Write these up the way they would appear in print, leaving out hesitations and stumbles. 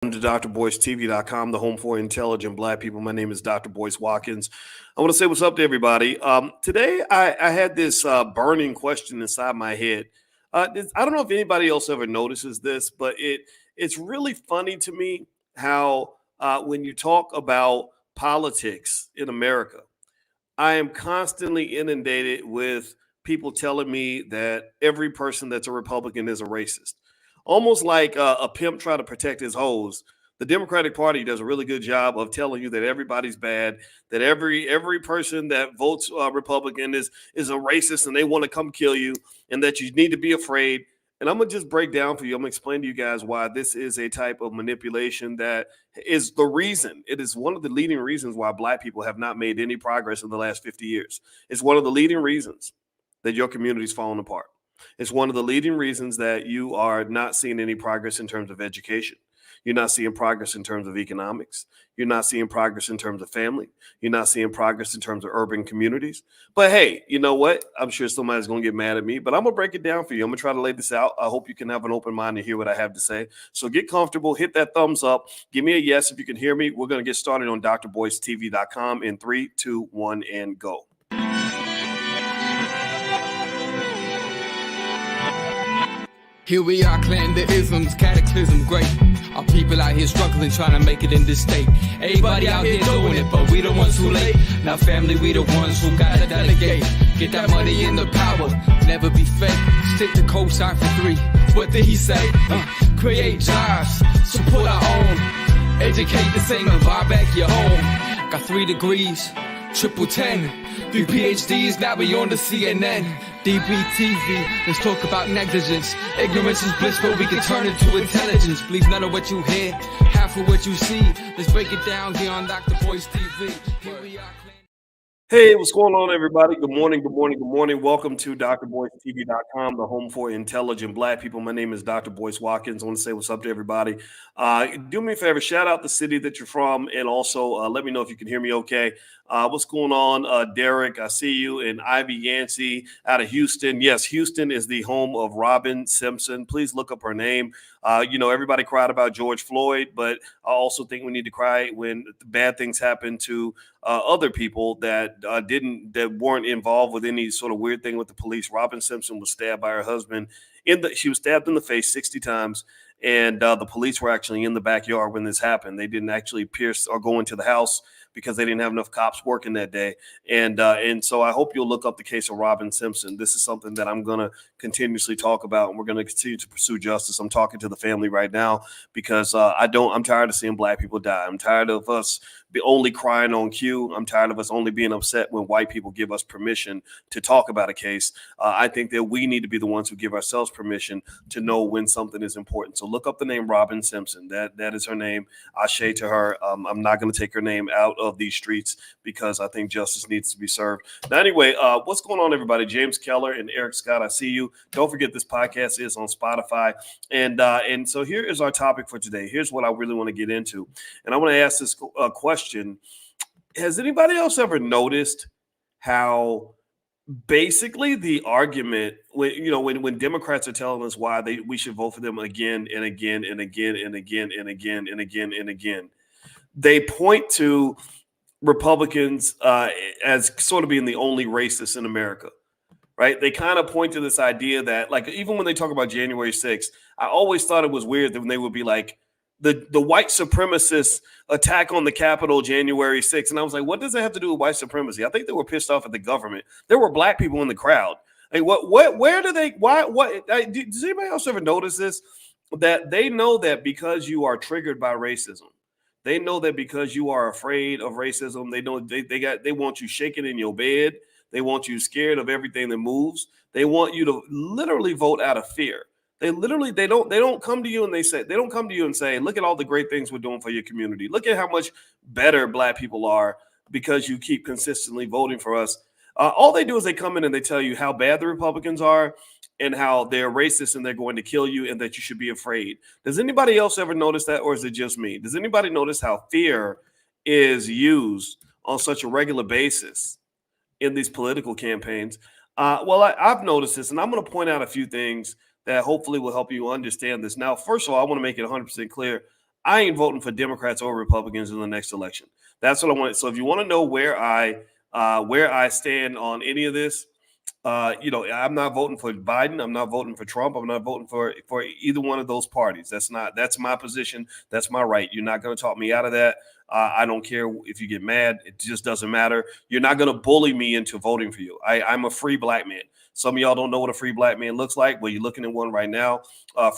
To drboycetv.com, the home for intelligent Black people. My name is Dr. Boyce Watkins. I want to say what's up to everybody. Today, I had this burning question inside my head. I don't know if anybody else ever notices this, but it's really funny to me how when you talk about politics in America, I am constantly inundated with people telling me that every person that's a Republican is a racist. Almost like a pimp trying to protect his hose. The Democratic Party does a really good job of telling you that everybody's bad, that every person that votes Republican is a racist and they want to come kill you, and that you need to be afraid. And I'm gonna just break down for you. I'm gonna explain to you guys why this is a type of manipulation that is the reason. It is one of the leading reasons why Black people have not made any progress in the last 50 years. It's one of the leading reasons that your community's falling apart. It's one of the leading reasons that you are not seeing any progress in terms of education. You're not seeing progress in terms of economics. You're not seeing progress in terms of family. You're not seeing progress in terms of urban communities. But hey, you know what? I'm sure somebody's going to get mad at me, but I'm going to break it down for you. I'm going to try to lay this out. I hope you can have an open mind and hear what I have to say. So get comfortable, hit that thumbs up, give me a yes if you can hear me. We're going to get started on drboycetv.com in 3, 2, 1, and go. Here we are, clan the isms, cataclysm, great. Our people out here struggling, trying to make it in this state. Everybody out here doing it, but we the ones too late. Now family, we the ones who gotta delegate. Get that money in the power, never be fake. Stick to co-sign for 3. What did he say? Create jobs, support our own. Educate the same and buy back your home. Got 3 degrees, triple 10. 3 PhDs, now we on the CNN. DBTV, let's talk about negligence. Ignorance is bliss, but we can turn it to intelligence. Believe none of what you hear, half of what you see. Let's break it down here on Dr. Boyce TV. Here we are. Hey, what's going on, everybody? Good morning, good morning, good morning. Welcome to drboycetv.com, the home for intelligent Black people. My name is Dr. Boyce Watkins. I want to say what's up to everybody. Do me a favor, shout out the city that you're from, and also let me know if you can hear me okay. What's going on, Derek? I see you. And Ivy Yancey out of Houston. Yes, Houston is the home of Robin Simpson. Please look up her name. Everybody cried about George Floyd, but I also think we need to cry when bad things happen to other people that weren't involved with any sort of weird thing with the police. Robin Simpson was stabbed by her husband. She was stabbed in the face 60 times. And the police were actually in the backyard when this happened. They didn't actually pierce or go into the house because they didn't have enough cops working that day. And so I hope you'll look up the case of Robin Simpson. This is something that I'm going to continuously talk about, and we're going to continue to pursue justice. I'm talking to the family right now because I'm tired of seeing Black people die. I'm tired of us only crying on cue. I'm tired of us only being upset when white people give us permission to talk about a case. I think that we need to be the ones who give ourselves permission to know when something is important. So look up the name Robin Simpson. That is her name. Ashe to her. I'm not going to take her name out of these streets because I think justice needs to be served. Now, anyway, what's going on, everybody? James Keller and Eric Scott, I see you. Don't forget this podcast is on Spotify. And so here is our topic for today. Here's what I really want to get into. And I want to ask this question. Has anybody else ever noticed how basically the argument when Democrats are telling us why we should vote for them again and again and again and again and again and again and again, they point to Republicans as sort of being the only racists in America, right? They kind of point to this idea that, like, even when they talk about January 6th, I always thought it was weird that when they would be like, the white supremacist attack on the Capitol January 6th. And I was like, what does that have to do with white supremacy? I think they were pissed off at the government. There were Black people in the crowd. Like, where do they, why, what, does anybody else ever notice this? That they know that because you are triggered by racism, they know that because you are afraid of racism, they know they want you shaking in your bed. They want you scared of everything that moves. They want you to literally vote out of fear. They don't come to you and say, look at all the great things we're doing for your community. Look at how much better Black people are because you keep consistently voting for us. All they do is they come in and they tell you how bad the Republicans are and how they're racist and they're going to kill you and that you should be afraid. Does anybody else ever notice that, or is it just me? Does anybody notice how fear is used on such a regular basis in these political campaigns? I've noticed this, and I'm going to point out a few things that hopefully will help you understand this. Now, first of all, I want to make it 100% clear. I ain't voting for Democrats or Republicans in the next election. That's what I want. So if you want to know where I stand on any of this, I'm not voting for Biden. I'm not voting for Trump. I'm not voting for either one of those parties. That's my position. That's my right. You're not going to talk me out of that. I don't care if you get mad. It just doesn't matter. You're not going to bully me into voting for you. I'm a free black man. Some of y'all don't know what a free black man looks like. Well, you're looking at one right now.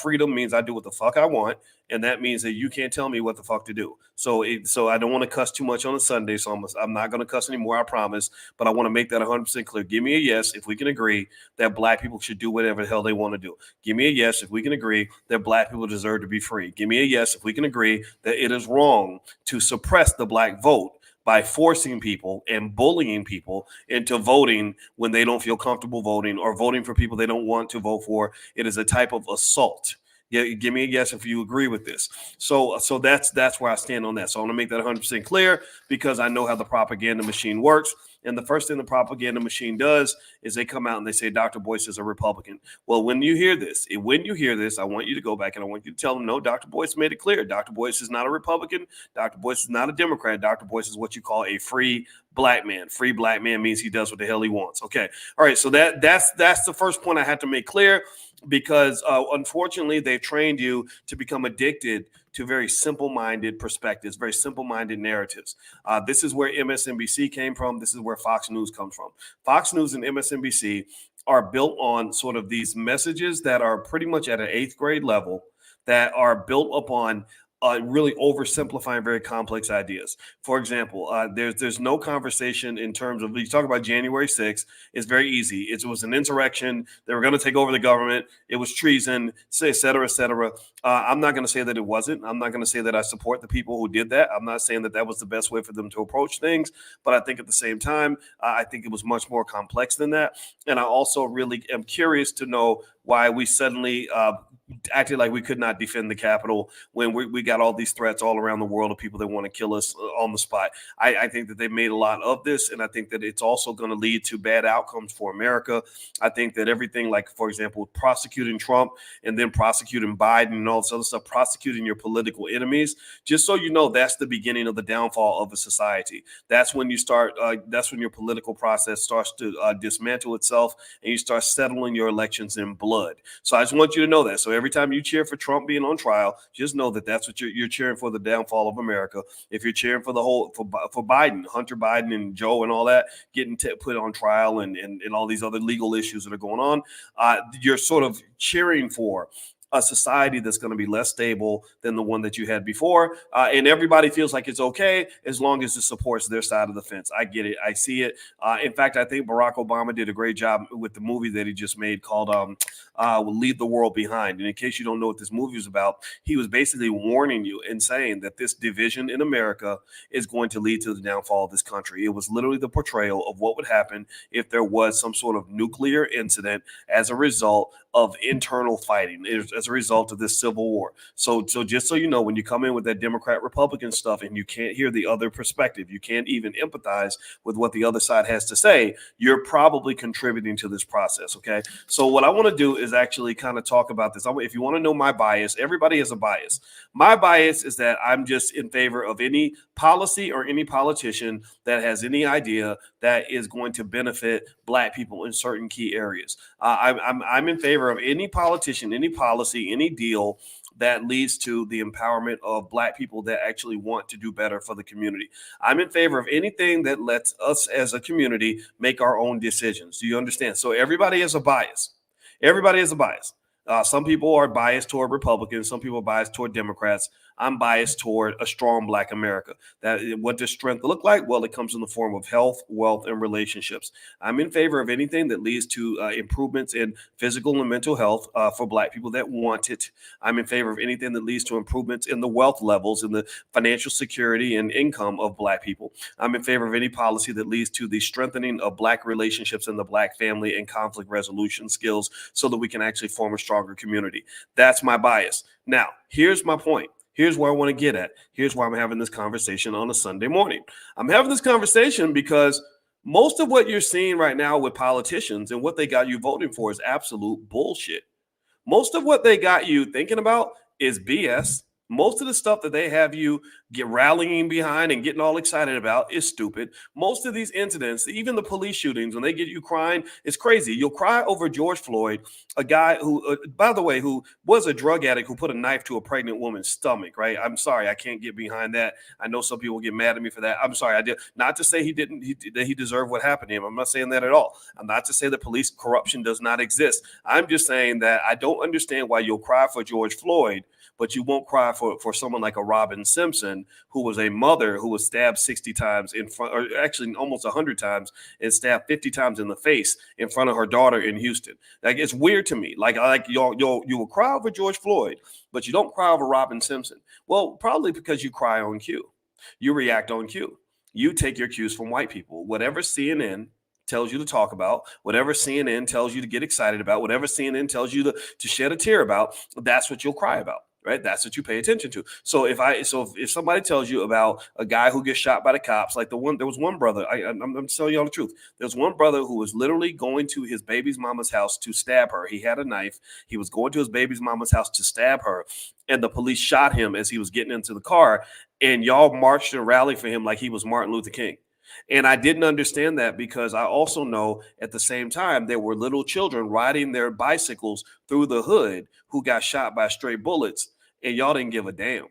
Freedom means I do what the fuck I want. And that means that you can't tell me what the fuck to do. So I don't want to cuss too much on a Sunday. So I'm not going to cuss anymore, I promise. But I want to make that 100% clear. Give me a yes if we can agree that black people should do whatever the hell they want to do. Give me a yes if we can agree that black people deserve to be free. Give me a yes if we can agree that it is wrong to suppress the black vote by forcing people and bullying people into voting when they don't feel comfortable voting or voting for people they don't want to vote for. It is a type of assault. Yeah, give me a yes if you agree with this. So that's where I stand on that. So I want to make that 100% clear because I know how the propaganda machine works. And the first thing the propaganda machine does is they come out and they say Dr. Boyce is a Republican. Well, when you hear this, I want you to go back and I want you to tell them, no, Dr. Boyce made it clear. Dr. Boyce is not a Republican. Dr. Boyce is not a Democrat. Dr. Boyce is what you call a free black man. Free black man means he does what the hell he wants. Okay. All right. So that's the first point I had to make clear. Because unfortunately, they've trained you to become addicted to very simple-minded perspectives, very simple-minded narratives. This is where MSNBC came from. This is where Fox News comes from. Fox News and MSNBC are built on sort of these messages that are pretty much at an 8th grade level that are built upon really oversimplifying very complex ideas. For example, there's no conversation in terms of, you talk about January 6th, it's very easy. It was an insurrection. They were going to take over the government. It was treason, et cetera, et cetera. I'm not going to say that it wasn't. I'm not going to say that I support the people who did that. I'm not saying that that was the best way for them to approach things. But I think at the same time, I think it was much more complex than that. And I also really am curious to know why we suddenly acted like we could not defend the Capitol when we got all these threats all around the world of people that want to kill us on the spot. I think that they made a lot of this, and I think that it's also going to lead to bad outcomes for America. I think that everything, like, for example, prosecuting Trump and then prosecuting Biden and all this other stuff, prosecuting your political enemies, just so you know, that's the beginning of the downfall of a society. That's when you start, that's when your political process starts to dismantle itself and you start settling your elections in blood. So I just want you to know that. So every time you cheer for Trump being on trial, just know that that's what you're cheering for, the downfall of America. If you're cheering for for Biden, Hunter Biden and Joe and all that getting put on trial and all these other legal issues that are going on, you're sort of cheering for a society that's going to be less stable than the one that you had before. And everybody feels like it's okay as long as it supports their side of the fence. I get it. I see it. In fact, I think Barack Obama did a great job with the movie that he just made called Leave the World Behind. And in case you don't know what this movie is about, he was basically warning you and saying that this division in America is going to lead to the downfall of this country. It was literally the portrayal of what would happen if there was some sort of nuclear incident as a result of internal fighting, as a result of this civil war. So just so you know, when you come in with that Democrat Republican stuff and you can't hear the other perspective, you can't even empathize with what the other side has to say, you're probably contributing to this process. Okay. So what I want to do is actually kind of talk about this. If you want to know my bias, everybody has a bias. My bias is that I'm just in favor of any policy or any politician that has any idea that is going to benefit Black people in certain key areas. I'm in favor of any politician, any policy, any deal that leads to the empowerment of Black people that actually want to do better for the community. I'm in favor of anything that lets us as a community make our own decisions. Do you understand? So everybody has a bias. Everybody has a bias. Some people are biased toward Republicans. Some people are biased toward Democrats. I'm biased toward a strong Black America. What does strength look like? Well, it comes in the form of health, wealth, and relationships. I'm in favor of anything that leads to improvements in physical and mental health for Black people that want it. I'm in favor of anything that leads to improvements in the wealth levels and the financial security and income of Black people. I'm in favor of any policy that leads to the strengthening of Black relationships in the Black family and conflict resolution skills so that we can actually form a stronger community. That's my bias. Now, here's my point. Here's where I want to get at. Here's why I'm having this conversation on a Sunday morning. I'm having this conversation because most of what you're seeing right now with politicians and what they got you voting for is absolute bullshit. Most of what they got you thinking about is BS. Most of the stuff that they have you get rallying behind and getting all excited about is stupid. Most of these incidents, even the police shootings, when they get you crying, it's crazy. You'll cry over George Floyd, a guy who, by the way, who was a drug addict who put a knife to a pregnant woman's stomach, right? I'm sorry, I can't get behind that. I know some people get mad at me for that. I'm sorry, I did not to say that he deserved what happened to him. I'm not saying that at all. I'm not to say that police corruption does not exist. I'm just saying that I don't understand why you'll cry for George Floyd, but you won't cry for someone like a Robin Simpson, who was a mother who was stabbed 60 times in front, or actually almost 100 times, and stabbed 50 times in the face in front of her daughter in Houston. Like, it's weird to me. Like you will cry over George Floyd, but you don't cry over Robin Simpson. Well, probably because you cry on cue. You react on cue. You take your cues from white people. Whatever CNN tells you to talk about, whatever CNN tells you to get excited about, whatever CNN tells you to shed a tear about, that's what you'll cry about. Right, that's what you pay attention to. So if somebody tells you about a guy who gets shot by the cops, like there was one brother. I'm telling you all the truth. There's one brother who was literally going to his baby's mama's house to stab her. He had a knife. He was going to his baby's mama's house to stab her, and the police shot him as he was getting into the car. And y'all marched and rallied for him like he was Martin Luther King. And I didn't understand that, because I also know at the same time there were little children riding their bicycles through the hood who got shot by stray bullets, and y'all didn't give a damn.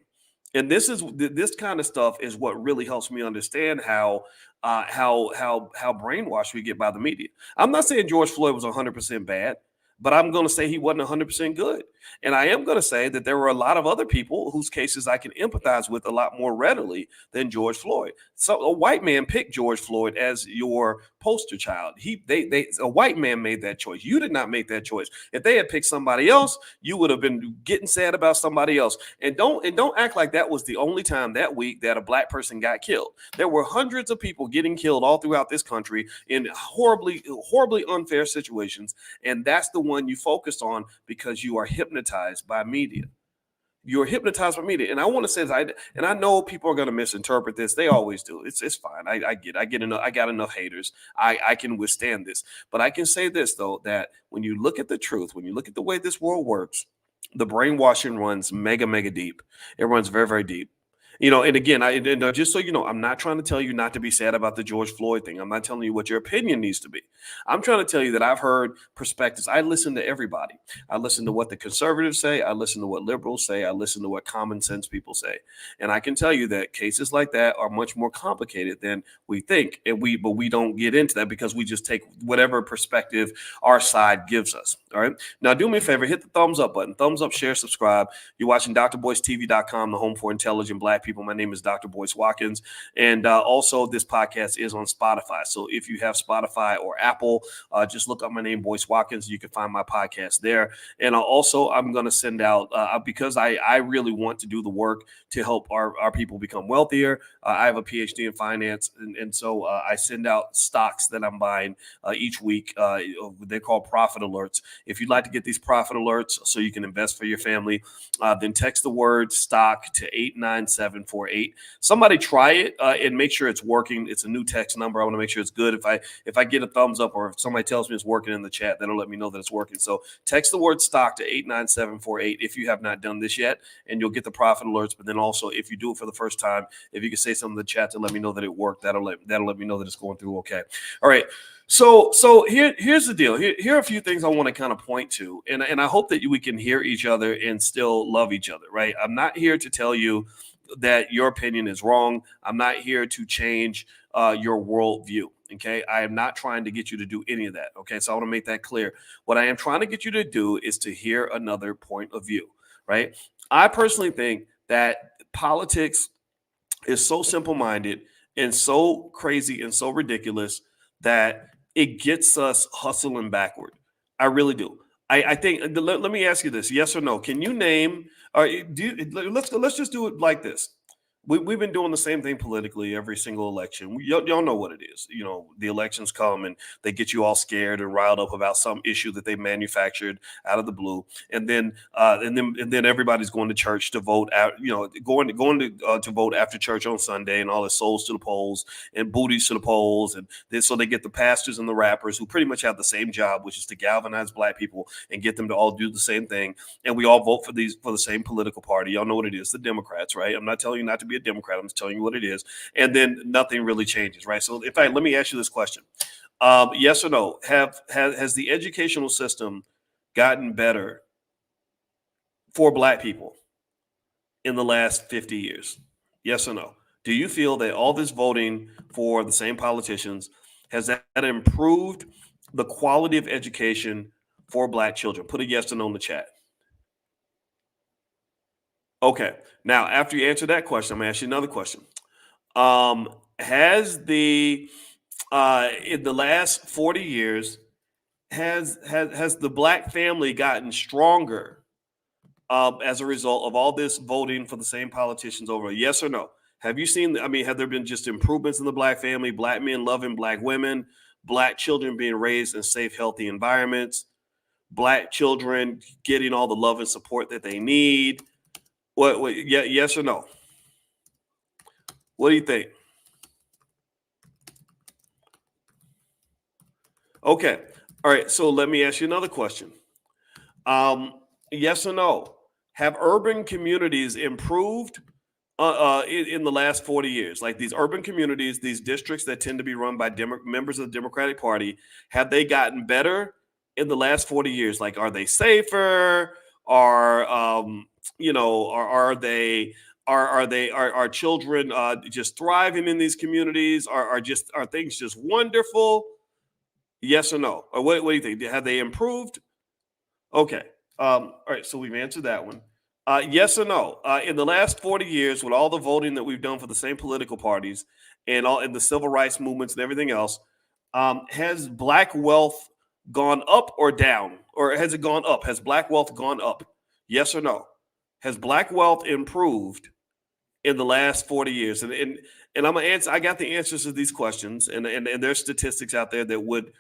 And this kind of stuff is what really helps me understand how brainwashed we get by the media. I'm not saying George Floyd was 100% bad, but I'm going to say he wasn't 100% good. And I am going to say that there were a lot of other people whose cases I can empathize with a lot more readily than George Floyd. So a white man picked George Floyd as your poster child. A white man made that choice. You did not make that choice. If they had picked somebody else, you would have been getting sad about somebody else. And don't act like that was the only time that week that a black person got killed. There were hundreds of people getting killed all throughout this country in horribly unfair situations. And that's the one you focus on because you are hypnotized by media. You're hypnotized by media. And I want to say this, and I know people are going to misinterpret this. They always do. It's fine. I got enough haters. I can withstand this. But I can say this, though, that when you look at the truth, when you look at the way this world works, the brainwashing runs mega, mega deep. It runs very, very deep. And again, just so you know, I'm not trying to tell you not to be sad about the George Floyd thing. I'm not telling you what your opinion needs to be. I'm trying to tell you that I've heard perspectives. I listen to everybody. I listen to what the conservatives say. I listen to what liberals say. I listen to what common sense people say. And I can tell you that cases like that are much more complicated than we think. But we don't get into that because we just take whatever perspective our side gives us. All right. Now, do me a favor, hit the thumbs up button. Thumbs up, share, subscribe. You're watching drboycetv.com, the home for intelligent black people. My name is Dr. Boyce Watkins. And also, this podcast is on Spotify. So if you have Spotify or Apple, just look up my name, Boyce Watkins. You can find my podcast there. And also, I'm going to send out, because I really want to do the work to help our people become wealthier. I have a PhD in finance. And so I send out stocks that I'm buying each week. They're called profit alerts. If you'd like to get these profit alerts so you can invest for your family, then text the word stock to 89748. Somebody try it and make sure it's working. It's a new text number. I want to make sure it's good. If I get a thumbs up or if somebody tells me it's working in the chat, that'll let me know that it's working. So text the word stock to 89748 if you have not done this yet, and you'll get the profit alerts. But then also, if you do it for the first time, if you can say something in the chat to let me know that it worked, that'll let me know that it's going through okay. All right. So here's the deal. Here are a few things I want to kind of point to, and I hope that we can hear each other and still love each other, right? I'm not here to tell you that your opinion is wrong. I'm not here to change your worldview. Okay, I am not trying to get you to do any of that. Okay, so I want to make that clear. What I am trying to get you to do is to hear another point of view, right? I personally think that politics is so simple-minded and so crazy and so ridiculous that it gets us hustling backward. I really do. I think. Let me ask you this: yes or no? Can you name? Let's just do it like this. We've been doing the same thing politically every single election. Y'all know what it is. The elections come and they get you all scared and riled up about some issue that they manufactured out of the blue, and then everybody's going to church to vote out. Going to vote after church on Sunday, and all the souls to the polls and booties to the polls, and then so they get the pastors and the rappers who pretty much have the same job, which is to galvanize black people and get them to all do the same thing, and we all vote for the same political party. Y'all know what it is, the Democrats, right? I'm not telling you not to be a Democrat. I'm just telling you what it is. And then nothing really changes, right? So in fact, let me ask you this question. Yes or no? Has the educational system gotten better for black people in the last 50 years? Yes or no? Do you feel that all this voting for the same politicians, has that improved the quality of education for black children? Put a yes or no in the chat. Okay. Now, after you answer that question, I'm gonna ask you another question. Has the in the last 40 years, has the black family gotten stronger as a result of all this voting for the same politicians over? Yes or no? Have you seen? I mean, have there been just improvements in the black family? Black men loving black women, black children being raised in safe, healthy environments, black children getting all the love and support that they need? What? Yeah, yes or no? What do you think? Okay. All right. So let me ask you another question. Yes or no? Have urban communities improved in the last 40 years? Like these urban communities, these districts that tend to be run by members of the Democratic Party, have they gotten better in the last 40 years? Like, are they safer? Are children just thriving in these communities? Are things just wonderful? Yes or no? Or what do you think? Have they improved? Okay. All right. So we've answered that one. Yes or no? In the last 40 years, with all the voting that we've done for the same political parties and all in the civil rights movements and everything else, has black wealth gone up or down? Or has it gone up? Has black wealth gone up? Yes or no? Has black wealth improved in the last 40 years? And I'm gonna answer. I got the answers to these questions, and there's statistics out there that would,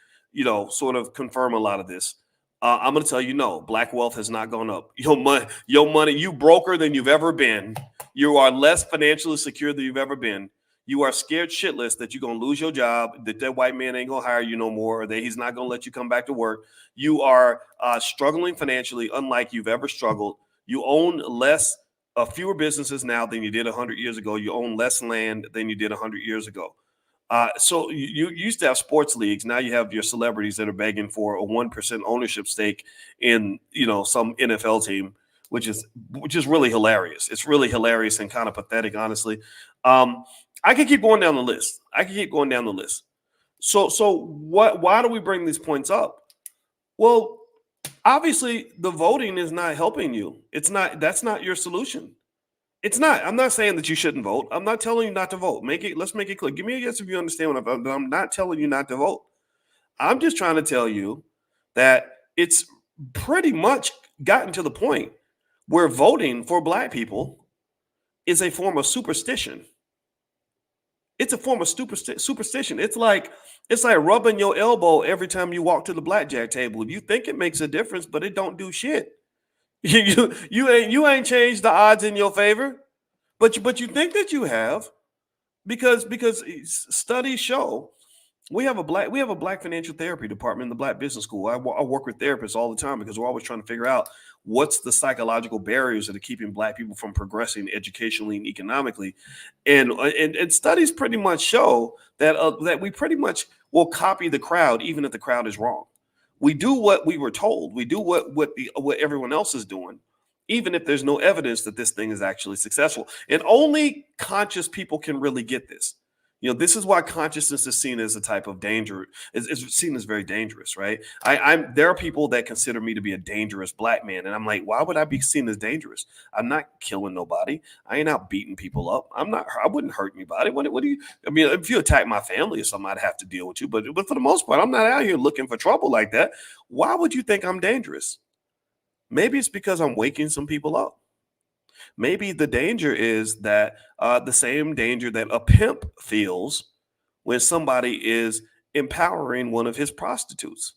sort of confirm a lot of this. I'm going to tell you, no, black wealth has not gone up. Your money, you broker than you've ever been. You are less financially secure than you've ever been. You are scared shitless that you're going to lose your job, that white man ain't going to hire you no more, or that he's not going to let you come back to work. You are struggling financially, unlike you've ever struggled. You own fewer businesses now than you did 100 years ago. You own less land than you did 100 years ago. So you used to have sports leagues. Now you have your celebrities that are begging for a 1% ownership stake in, some NFL team, which is really hilarious. It's really hilarious and kind of pathetic, honestly. I can keep going down the list. So why do we bring these points up? Well, obviously the voting is not helping you. That's not your solution. It's not. I'm not saying that you shouldn't vote. I'm not telling you not to vote. Let's make it clear. Give me a yes if you understand what I'm not telling you not to vote. I'm just trying to tell you that it's pretty much gotten to the point where voting for black people is a form of superstition. It's a form of superstition. It's like rubbing your elbow every time you walk to the blackjack table. You think it makes a difference, but it don't do shit. You ain't changed the odds in your favor, but you think that you have, because studies show we have a black financial therapy department in the Black Business School. I work with therapists all the time because we're always trying to figure out what's the psychological barriers that are keeping black people from progressing educationally and economically, and studies pretty much show that we pretty much will copy the crowd even if the crowd is wrong. We do what we were told. We do what everyone else is doing, even if there's no evidence that this thing is actually successful. And only conscious people can really get this. This is why consciousness is seen as a type of danger. Is seen as very dangerous, right? There are people that consider me to be a dangerous black man, and I'm like, why would I be seen as dangerous? I'm not killing nobody. I ain't out beating people up. I wouldn't hurt anybody. What do you? I mean, if you attack my family or something, I'd have to deal with you. But for the most part, I'm not out here looking for trouble like that. Why would you think I'm dangerous? Maybe it's because I'm waking some people up. Maybe the danger is that the same danger that a pimp feels when somebody is empowering one of his prostitutes,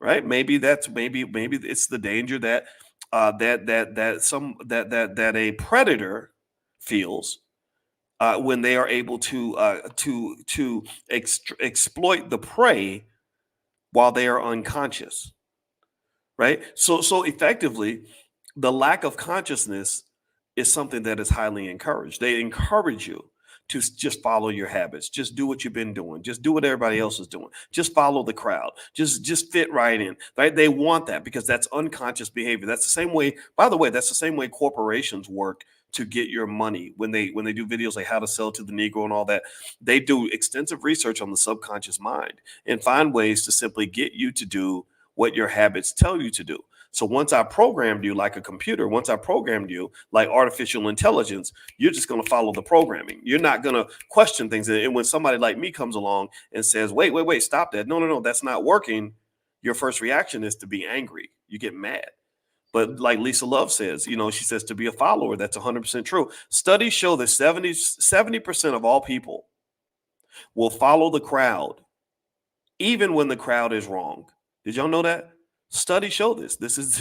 right? Maybe it's the danger that that a predator feels when they are able to exploit the prey while they are unconscious, right? So effectively, the lack of consciousness is something that is highly encouraged. They encourage you to just follow your habits, just do what you've been doing, just do what everybody else is doing, just follow the crowd, just fit right in, right? They want that because that's unconscious behavior. That's the same way, by the way, that's the same way corporations work to get your money when they do videos like how to sell to the Negro and all that. They do extensive research on the subconscious mind and find ways to simply get you to do what your habits tell you to do. So once I programmed you like a computer, once I programmed you like artificial intelligence, you're just going to follow the programming. You're not going to question things. And when somebody like me comes along and says, wait, stop that. No, that's not working. Your first reaction is to be angry. You get mad. But like Lisa Love says, she says to be a follower, that's 100% true. Studies show that 70% of all people will follow the crowd, even when the crowd is wrong. Did y'all know that? Studies show this. This is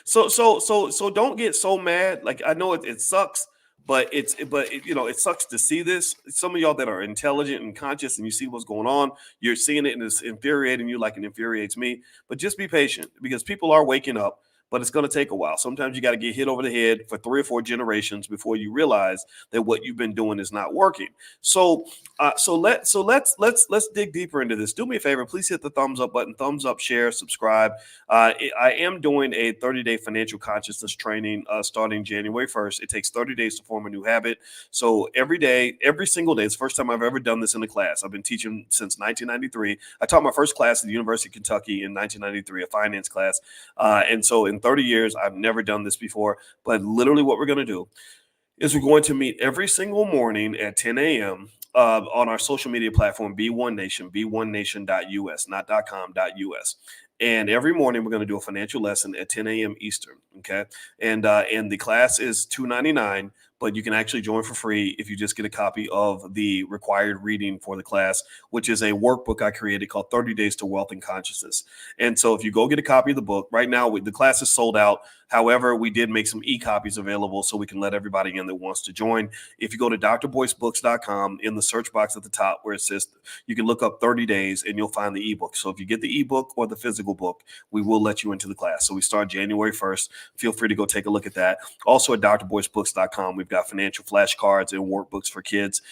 so don't get so mad. Like I know it sucks, but it sucks to see this. Some of y'all that are intelligent and conscious and you see what's going on, you're seeing it and it's infuriating you like it infuriates me. But just be patient because people are waking up. But it's going to take a while. Sometimes you got to get hit over the head for 3 or 4 generations before you realize that what you've been doing is not working. So let's dig deeper into this. Do me a favor, please hit the thumbs up button, thumbs up, share, subscribe. I am doing a 30-day financial consciousness training starting January 1st. It takes 30 days to form a new habit. So every day, every single day, it's the first time I've ever done this in a class. I've been teaching since 1993. I taught my first class at the University of Kentucky in 1993, a finance class. And so in 30 years, I've never done this before, but literally what we're going to do is we're going to meet every single morning at 10 a.m. On our social media platform, B1 Nation, b1nation.us, not .com.us. And every morning we're going to do a financial lesson at 10 a.m. Eastern. Okay. And the class is $2.99, but you can actually join for free if you just get a copy of the required reading for the class, which is a workbook I created called 30 Days to Wealth and Consciousness. And so if you go get a copy of the book right now, the class is sold out. However, we did make some e-copies available so we can let everybody in that wants to join. If you go to drboycebooks.com, in the search box at the top where it says, you can look up 30 days and you'll find the ebook. So if you get the ebook or the physical book, we will let you into the class. So we start January 1st. Feel free to go take a look at that. Also at drboycebooks.com, we've got financial flashcards and workbooks for kids,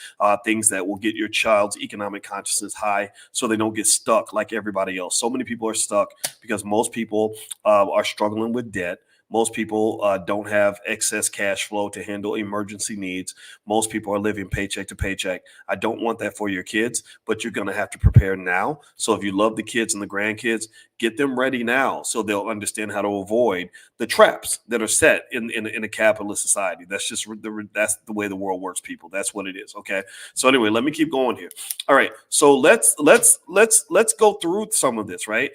things that will get your child's economic consciousness high so they don't get stuck like everybody else. So many people are stuck because most people are struggling with debt. Most people don't have excess cash flow to handle emergency needs. Most people are living paycheck to paycheck. I don't want that for your kids, but you're going to have to prepare now. So if you love the kids and the grandkids, get them ready now so they'll understand how to avoid the traps that are set in a capitalist society. That's just that's the way the world works, people. That's what it is. Okay. So anyway, let me keep going here. All right. So let's go through some of this, right?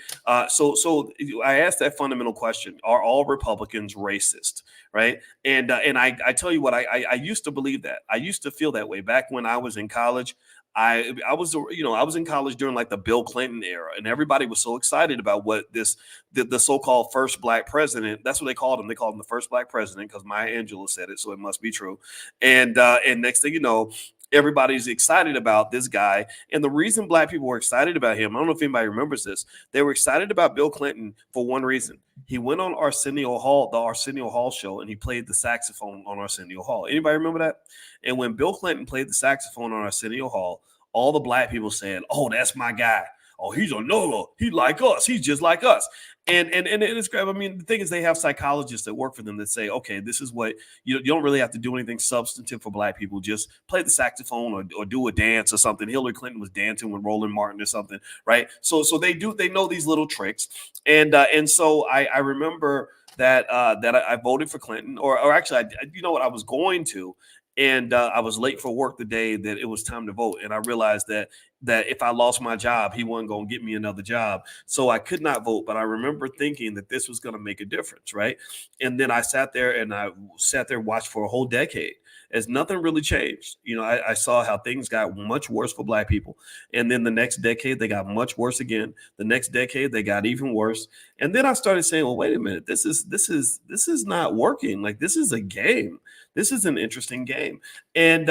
So I asked that fundamental question: are all Republicans racist? Right. And I tell you what, I used to believe that. I used to feel that way back when I was in college. I was in college during like the Bill Clinton era, and everybody was so excited about what the so-called first black president. That's what they called him. They called him the first black president because Maya Angelou said it, so it must be true. And next thing you know, everybody's excited about this guy. And the reason black people were excited about him, I don't know if anybody remembers this, they were excited about Bill Clinton for one reason. He went on Arsenio Hall, the Arsenio Hall show, and he played the saxophone on Arsenio Hall. Anybody remember that? And when Bill Clinton played the saxophone on Arsenio Hall, all the black people said, "Oh, that's my guy. Oh, he's a Negro. He like us. He's just like us." And it's great. I mean, the thing is, they have psychologists that work for them that say, okay, this is what you don't really have to do anything substantive for black people. Just play the saxophone or do a dance or something. Hillary Clinton was dancing with Roland Martin or something, right? So they know these little tricks. And so I remember that I voted for Clinton, or actually, you know what, I was going to. And I was late for work the day that it was time to vote, and I realized that if I lost my job, he wasn't going to get me another job, so I could not vote. But I remember thinking that this was going to make a difference, right? And then I sat there and watched for a whole decade as nothing really changed. I saw how things got much worse for Black people, and then the next decade they got much worse again. The next decade they got even worse, and then I started saying, well, wait a minute, this is not working. Like, this is a game. This is an interesting game. And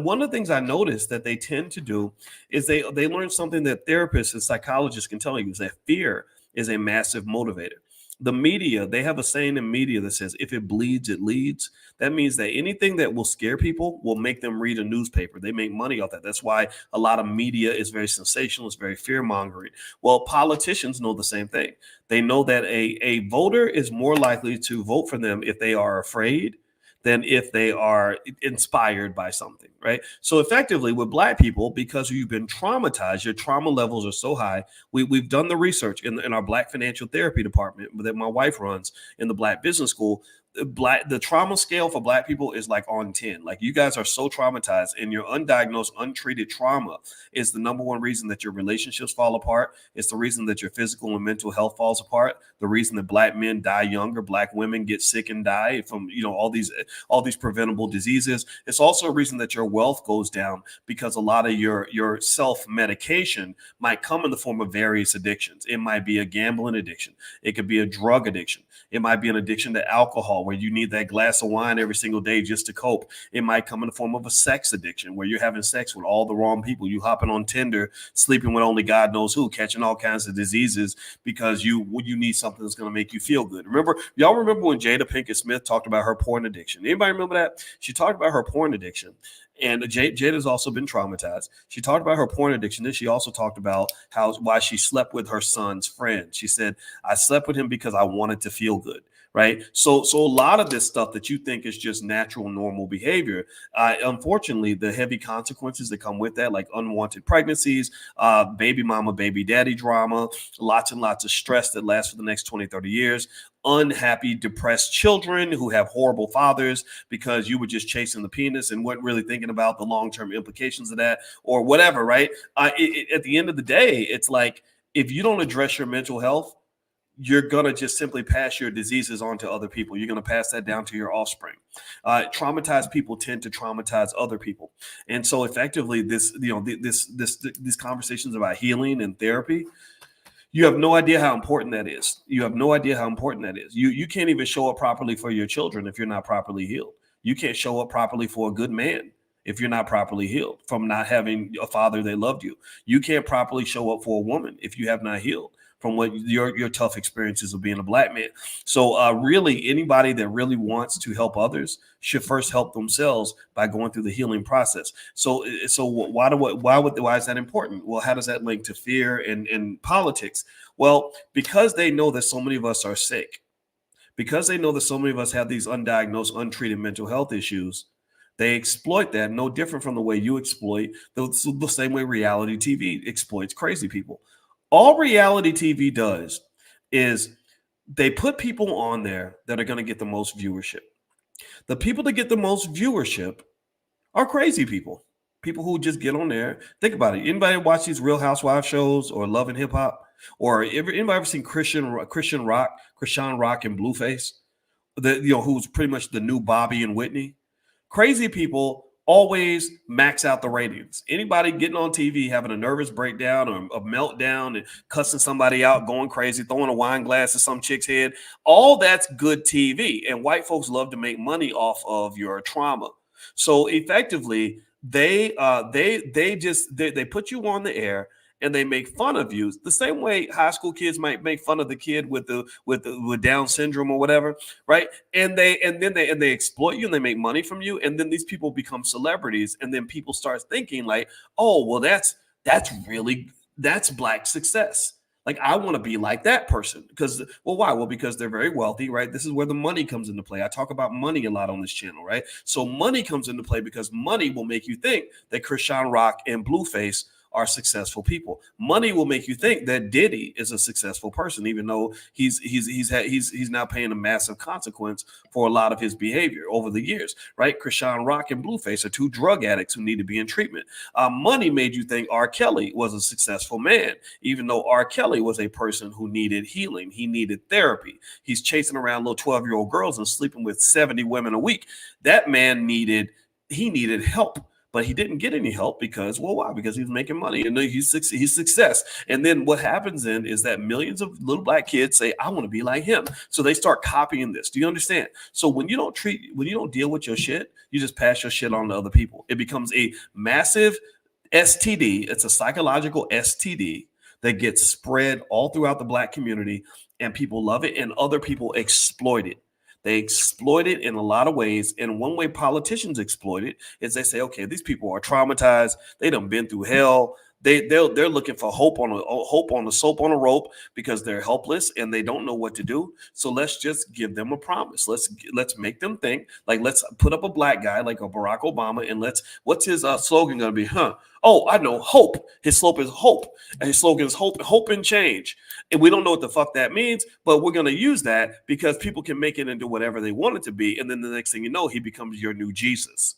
one of the things I noticed that they tend to do is they learn something that therapists and psychologists can tell you, is that fear is a massive motivator. The media, they have a saying in media that says, if it bleeds, it leads. That means that anything that will scare people will make them read a newspaper. They make money off that. That's why a lot of media is very sensational. It's very fear mongering. Well, politicians know the same thing. They know that a voter is more likely to vote for them if they are afraid than if they are inspired by something, right? So effectively with Black people, because you've been traumatized, your trauma levels are so high. We've done the research in our Black financial therapy department that my wife runs in the Black business school. The trauma scale for Black people is like on 10. Like, you guys are so traumatized, and your undiagnosed, untreated trauma is the number one reason that your relationships fall apart. It's the reason that your physical and mental health falls apart. The reason that Black men die younger, Black women get sick and die from all these preventable diseases. It's also a reason that your wealth goes down, because a lot of your self-medication might come in the form of various addictions. It might be a gambling addiction. It could be a drug addiction. It might be an addiction to alcohol, where you need that glass of wine every single day just to cope. It might come in the form of a sex addiction, where you're having sex with all the wrong people. You hopping on Tinder, sleeping with only God knows who, catching all kinds of diseases because you need something that's going to make you feel good. Y'all remember when Jada Pinkett Smith talked about her porn addiction? Anybody remember that? She talked about her porn addiction. And Jada's also been traumatized. She talked about her porn addiction. Then she also talked about why she slept with her son's friend. She said, I slept with him because I wanted to feel good. Right. So a lot of this stuff that you think is just natural, normal behavior, unfortunately, the heavy consequences that come with that, like unwanted pregnancies, baby mama, baby daddy drama, lots and lots of stress that lasts for the next 20, 30 years, unhappy, depressed children who have horrible fathers because you were just chasing the penis and weren't really thinking about the long-term implications of that or whatever. Right. At the end of the day, it's like, if you don't address your mental health, you're going to just simply pass your diseases on to other people. You're going to pass that down to your offspring. Traumatized people tend to traumatize other people. And so effectively these conversations about healing and therapy, you have no idea how important that is. You have no idea how important that is. You can't even show up properly for your children if you're not properly healed. You can't show up properly for a good man if you're not properly healed from not having a father that loved you. You can't properly show up for a woman if you have not healed from what your tough experiences of being a Black man. So really, anybody that really wants to help others should first help themselves by going through the healing process. So why is that important? Well, how does that link to fear and politics? Well, because they know that so many of us are sick, because they know that so many of us have these undiagnosed, untreated mental health issues. They exploit that, no different from the way you exploit the same way reality TV exploits crazy people. All reality TV does is they put people on there that are going to get the most viewership. The people that get the most viewership are crazy people. People who just get on there. Think about it. Anybody watch these Real Housewives shows or Love and Hip Hop? Or anybody ever seen Christian Rock and Blueface? Who's pretty much the new Bobby and Whitney? Crazy people always max out the ratings. Anybody getting on TV having a nervous breakdown or a meltdown and cussing somebody out, going crazy, throwing a wine glass at some chick's head, all that's good TV. And white folks love to make money off of your trauma. So effectively, they put you on the air and they make fun of you the same way high school kids might make fun of the kid with Down syndrome or whatever, right? And they exploit you and they make money from you, and then these people become celebrities, and then people start thinking like, oh, well, that's Black success. Like, I want to be like that person because, well, why? Well, because they're very wealthy, right? This is where the money comes into play. I talk about money a lot on this channel, right? So money comes into play because money will make you think that Christian Rock and Blueface are successful people. Money will make you think that Diddy is a successful person, even though he's now paying a massive consequence for a lot of his behavior over the years, right? Krishan Rock and Blueface are two drug addicts who need to be in treatment. Money made you think R. Kelly was a successful man, even though R. Kelly was a person who needed healing. He needed therapy. He's chasing around little 12-year-old girls and sleeping with 70 women a week. That man needed help, but he didn't get any help because, well, why? Because he's making money and he's success. And then what happens then is that millions of little black kids say, I want to be like him. So they start copying this. Do you understand? So when you don't deal with your shit, you just pass your shit on to other people. It becomes a massive STD. It's a psychological STD that gets spread all throughout the black community, and people love it and other people exploit it. They exploit it in a lot of ways. And one way politicians exploit it is they say, okay, these people are traumatized. They done been through hell. They're looking for hope on a soap on a rope because they're helpless and they don't know what to do. So let's just give them a promise. Let's make them think. Like, let's put up a black guy like a Barack Obama, and what's his slogan going to be? Oh, I know, hope. His slogan is hope. And his slogan is hope and change. And we don't know what the fuck that means, but we're going to use that because people can make it into whatever they want it to be. And then the next thing you know, he becomes your new Jesus.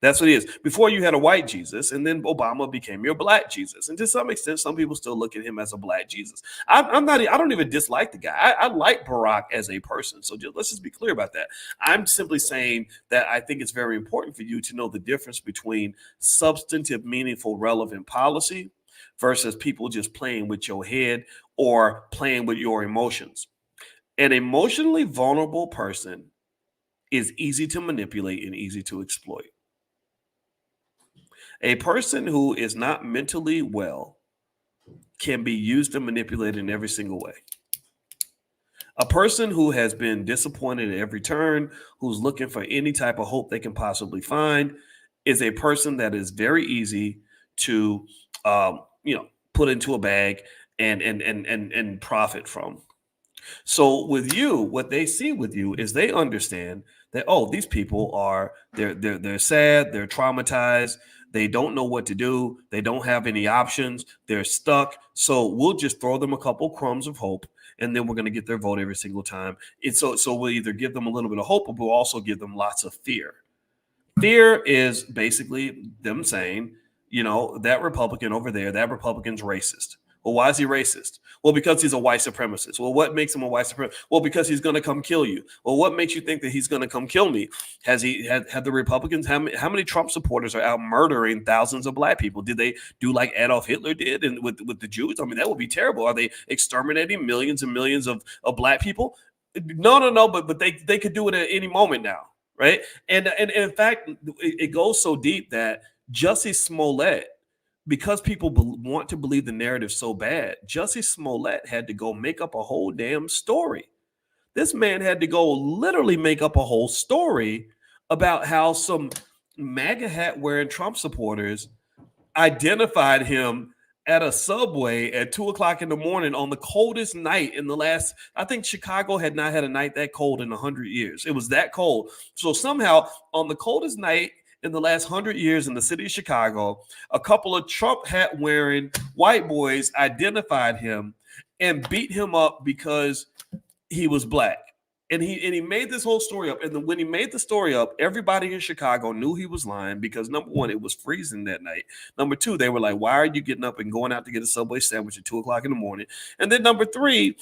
That's what he is. Before you had a white Jesus, and then Obama became your black Jesus. And to some extent, some people still look at him as a black Jesus. I don't even dislike the guy. I like Barack as a person. So let's just be clear about that. I'm simply saying that I think it's very important for you to know the difference between substantive, meaningful, relevant policy versus people just playing with your head or playing with your emotions. An emotionally vulnerable person is easy to manipulate and easy to exploit. A person who is not mentally well can be used and manipulated in every single way. A person who has been disappointed at every turn, who's looking for any type of hope they can possibly find, is a person that is very easy to, put into a bag and profit from. So with you, what they see with you is they understand that, oh, these people they're sad, they're traumatized, they don't know what to do, they don't have any options, they're stuck. So we'll just throw them a couple crumbs of hope, and then we're going to get their vote every single time. So we'll either give them a little bit of hope, but we'll also give them lots of fear. Fear is basically them saying, that Republican over there, that Republican's racist. Well, why is he racist? Well, because he's a white supremacist. Well, what makes him a white supremacist? Well, because he's going to come kill you. Well, what makes you think that he's going to come kill me? Have the Republicans, how many Trump supporters are out murdering thousands of black people? Did they do like Adolf Hitler did and with the Jews? I mean, that would be terrible. Are they exterminating millions and millions of black people? No, but they could do it at any moment now, right? And in fact, it goes so deep that Jussie Smollett, because people want to believe the narrative so bad, Jussie Smollett had to go make up a whole damn story. This man had to go literally make up a whole story about how some MAGA hat wearing Trump supporters identified him at a subway at 2:00 in the morning on the coldest night in the last, I think Chicago had not had a night that cold in 100 years. It was that cold. So somehow on the coldest night in the last 100 years in the city of Chicago, a couple of Trump hat wearing white boys identified him and beat him up because he was black. And he made this whole story up. And then when he made the story up, everybody in Chicago knew he was lying because, number one, it was freezing that night. Number two, they were like, why are you getting up and going out to get a Subway sandwich at 2:00 in the morning? And then number three,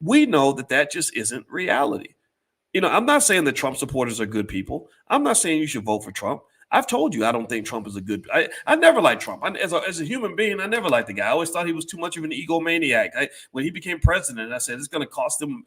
we know that just isn't reality. I'm not saying that Trump supporters are good people. I'm not saying you should vote for Trump. I've told you I don't think Trump is a good. I never liked Trump. As a human being, I never liked the guy. I always thought he was too much of an egomaniac. When he became president, I said it's going to cost him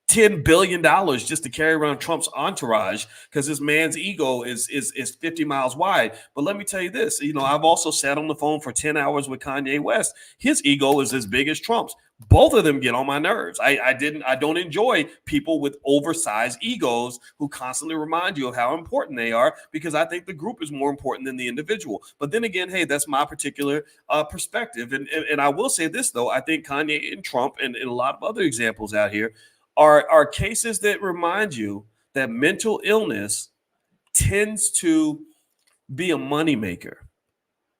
$10 billion just to carry around Trump's entourage because this man's ego is 50 miles wide. But let me tell you this, I've also sat on the phone for 10 hours with Kanye West. His ego is as big as Trump's. Both of them get on my nerves. I don't enjoy people with oversized egos who constantly remind you of how important they are because I think the group is more important than the individual. But then again, hey, that's my particular perspective. And I will say this, though. I think Kanye and Trump and a lot of other examples out here are cases that remind you that mental illness tends to be a moneymaker.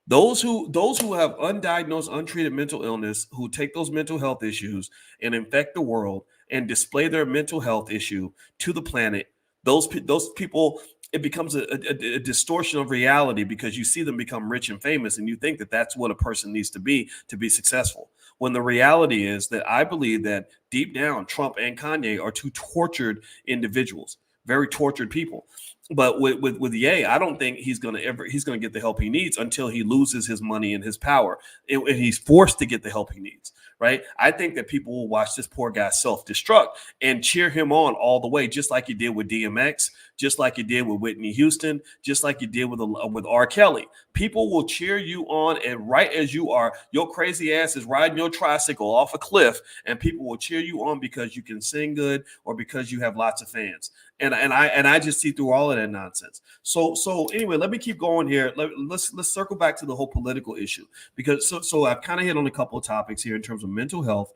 Those who have undiagnosed, untreated mental illness, who take those mental health issues and infect the world and display their mental health issue to the planet, those people, it becomes a distortion of reality because you see them become rich and famous, and you think that that's what a person needs to be successful. When the reality is that I believe that deep down, Trump and Kanye are two tortured individuals, very tortured people. But with Ye, I don't think he's gonna get the help he needs until he loses his money and his power, and he's forced to get the help he needs. Right? I think that people will watch this poor guy self-destruct and cheer him on all the way, just like you did with DMX, just like you did with Whitney Houston, just like you did with R. Kelly. People will cheer you on, and right as you are, your crazy ass is riding your tricycle off a cliff, and people will cheer you on because you can sing good or because you have lots of fans. And I just see through all of that nonsense. So anyway, let me keep going here. Let's circle back to the whole political issue, because so I've kind of hit on a couple of topics here in terms of mental health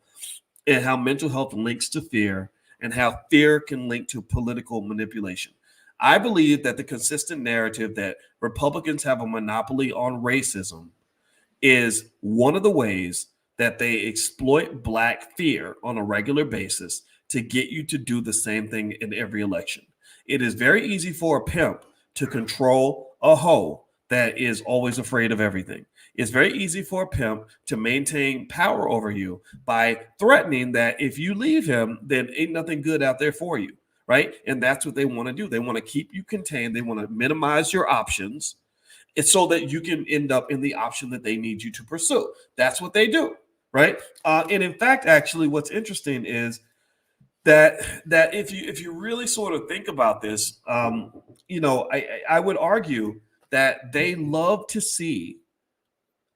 and how mental health links to fear and how fear can link to political manipulation. I believe that the consistent narrative that Republicans have a monopoly on racism is one of the ways that they exploit Black fear on a regular basis to get you to do the same thing in every election. It is very easy for a pimp to control a hoe that is always afraid of everything. It's very easy for a pimp to maintain power over you by threatening that if you leave him, then ain't nothing good out there for you, right? And that's what they want to do. They want to keep you contained. They want to minimize your options. It's so that you can end up in the option that they need you to pursue. That's what they do, right? And in fact, actually, what's interesting is that if you really sort of think about this, I would argue that they love to see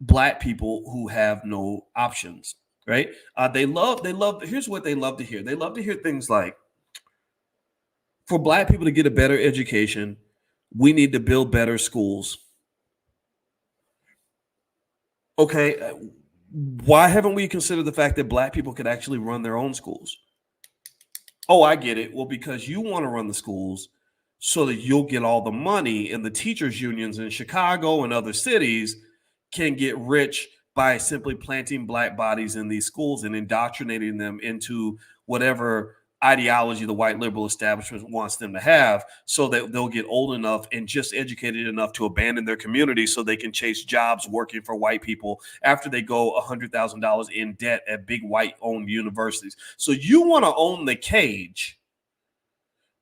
Black people who have no options, right? They love. Here's what they love to hear. They love to hear things like, for Black people to get a better education, we need to build better schools. Okay, why haven't we considered the fact that Black people could actually run their own schools? Oh, I get it. Well, because you want to run the schools so that you'll get all the money, and the teachers' unions in Chicago and other cities can get rich by simply planting Black bodies in these schools and indoctrinating them into whatever ideology the white liberal establishment wants them to have, so that they'll get old enough and just educated enough to abandon their community so they can chase jobs working for white people after they go $100,000 in debt at big white owned universities. So you want to own the cage,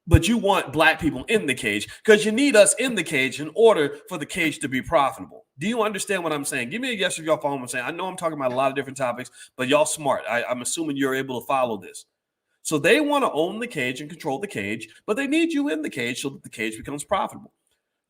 but you want Black people in the cage because you need us in the cage in order for the cage to be profitable. Do you understand what I'm saying? Give me a yes if y'all follow what I'm saying. I know I'm talking about a lot of different topics, but y'all smart. I'm assuming you're able to follow this. So they want to own the cage and control the cage, but they need you in the cage so that the cage becomes profitable.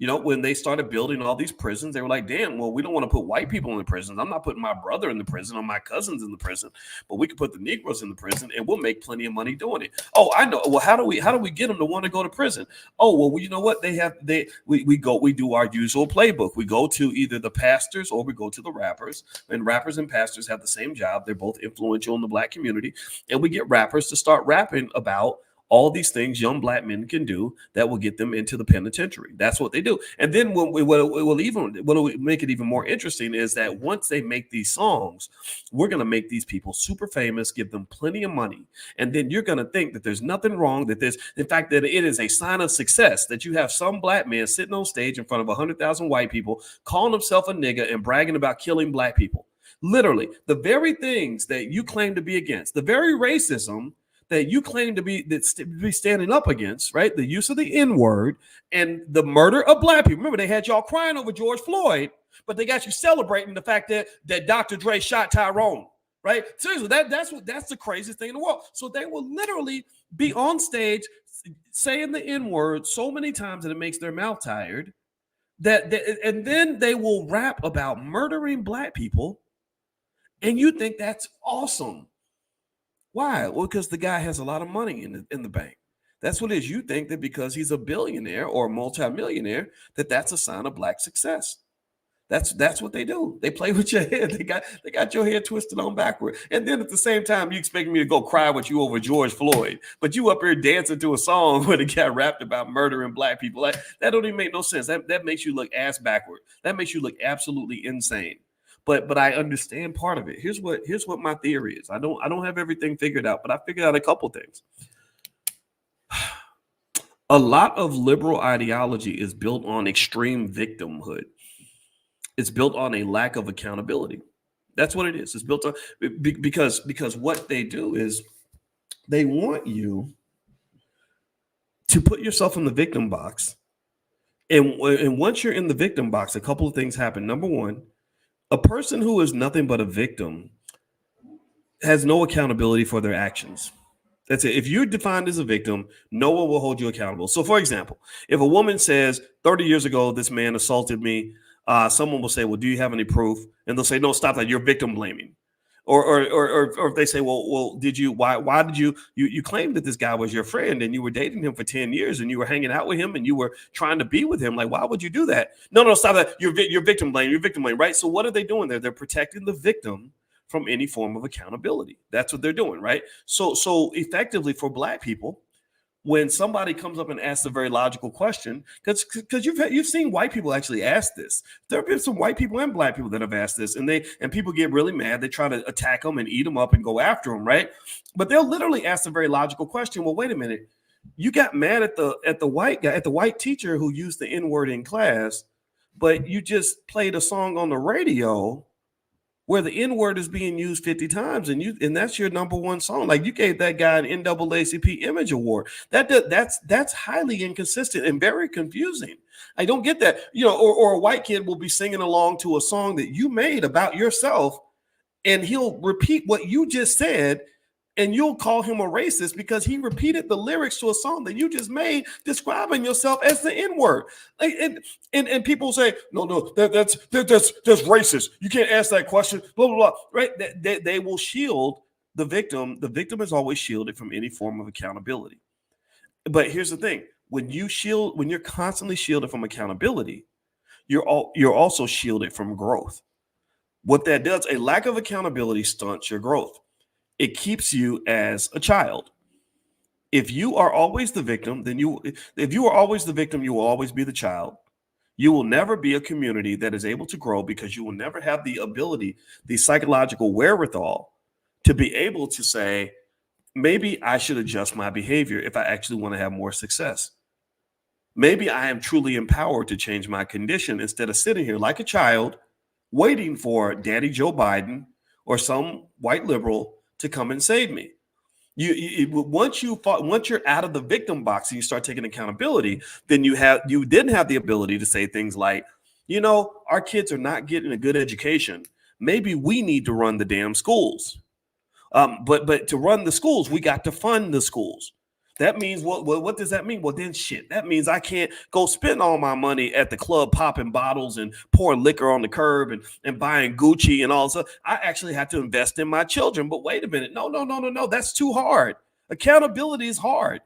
You know, when they started building all these prisons, they were like, damn, well, we don't want to put white people in the prisons. I'm not putting my brother in the prison or my cousins in the prison, but we could put the Negroes in the prison and we'll make plenty of money doing it. Oh, I know. Well, how do we get them to want to go to prison? Oh, well, you know what? We do our usual playbook. We go to either the pastors or we go to the rappers, and rappers and pastors have the same job. They're both influential in the Black community. And we get rappers to start rapping about all these things young Black men can do that will get them into the penitentiary. That's what they do. And then what will make it even more interesting is that once they make these songs, we're going to make these people super famous, give them plenty of money. And then you're going to think that there's nothing wrong, that in fact, that it is a sign of success that you have some Black man sitting on stage in front of 100,000 white people calling himself a nigga and bragging about killing Black people. Literally, the very things that you claim to be against, the very racism that you claim to be standing up against, right? The use of the Nword and the murder of Black people. Remember, they had y'all crying over George Floyd, but they got you celebrating the fact that Dr. Dre shot Tyrone, right? Seriously, that's the craziest thing in the world. So they will literally be on stage saying the N-word so many times that it makes their mouth tired, and then they will rap about murdering Black people, and you think that's awesome. Why? Well, because the guy has a lot of money in the bank. That's what it is. You think that because he's a billionaire or a multimillionaire, that's a sign of Black success. That's what they do. They play with your head. They got your head twisted on backward. And then at the same time, you expect me to go cry with you over George Floyd, but you up here dancing to a song where the guy rapped about murdering black people. Like, that don't even make no sense. That makes you look ass backward. That makes you look absolutely insane. But I understand part of it. Here's what my theory is. I don't have everything figured out, but I figured out a couple things. A lot of liberal ideology is built on extreme victimhood. It's built on a lack of accountability. That's what it is. It's built on because what they do is they want you to put yourself in the victim box. And once you're in the victim box, a couple of things happen. Number one, a person who is nothing but a victim has no accountability for their actions. That's it. If you're defined as a victim, no one will hold you accountable. So, for example, if a woman says 30 years ago, this man assaulted me, someone will say, well, do you have any proof? And they'll say, no, stop that. You're victim blaming. Or if they say, well, did you, why did you claimed that this guy was your friend and you were dating him for 10 years and you were hanging out with him and you were trying to be with him? Like, why would you do that? No, stop that. You're victim blaming. Right? So what are they doing there? They're protecting the victim from any form of accountability. That's what they're doing, right? So effectively for black people, when somebody comes up and asks a very logical question, because you've seen white people actually ask this. There have been some white people and black people that have asked this, and people get really mad. They try to attack them and eat them up and go after them, right? But they'll literally ask a very logical question. Well, wait a minute, you got mad at the white guy, at the white teacher who used the N-word in class, but you just played a song on the radio where the N-word is being used 50 times, and that's your number one song. Like, you gave that guy an NAACP Image Award. That's highly inconsistent and very confusing. I don't get that. Or a white kid will be singing along to a song that you made about yourself, and he'll repeat what you just said, and you'll call him a racist because he repeated the lyrics to a song that you just made describing yourself as the N-word. Like, and people say, no, that's racist. You can't ask that question, blah, blah, blah, right? They will shield the victim. The victim is always shielded from any form of accountability. But here's the thing. When you're constantly shielded from accountability, you're also shielded from growth. What that does, a lack of accountability stunts your growth. It keeps you as a child. If you are always the victim, you will always be the child. You will never be a community that is able to grow because you will never have the ability, the psychological wherewithal to be able to say, maybe I should adjust my behavior if I actually want to have more success. Maybe I am truly empowered to change my condition instead of sitting here like a child waiting for Daddy Joe Biden or some white liberal to come and save me. Once you're out of the victim box and you start taking accountability, then you then have the ability to say things like, our kids are not getting a good education. Maybe we need to run the damn schools. But to run the schools, we got to fund the schools. That means what does that mean? Well, then shit, that means I can't go spend all my money at the club popping bottles and pouring liquor on the curb and buying Gucci and all this. I actually have to invest in my children. But wait a minute. No. That's too hard. Accountability is hard.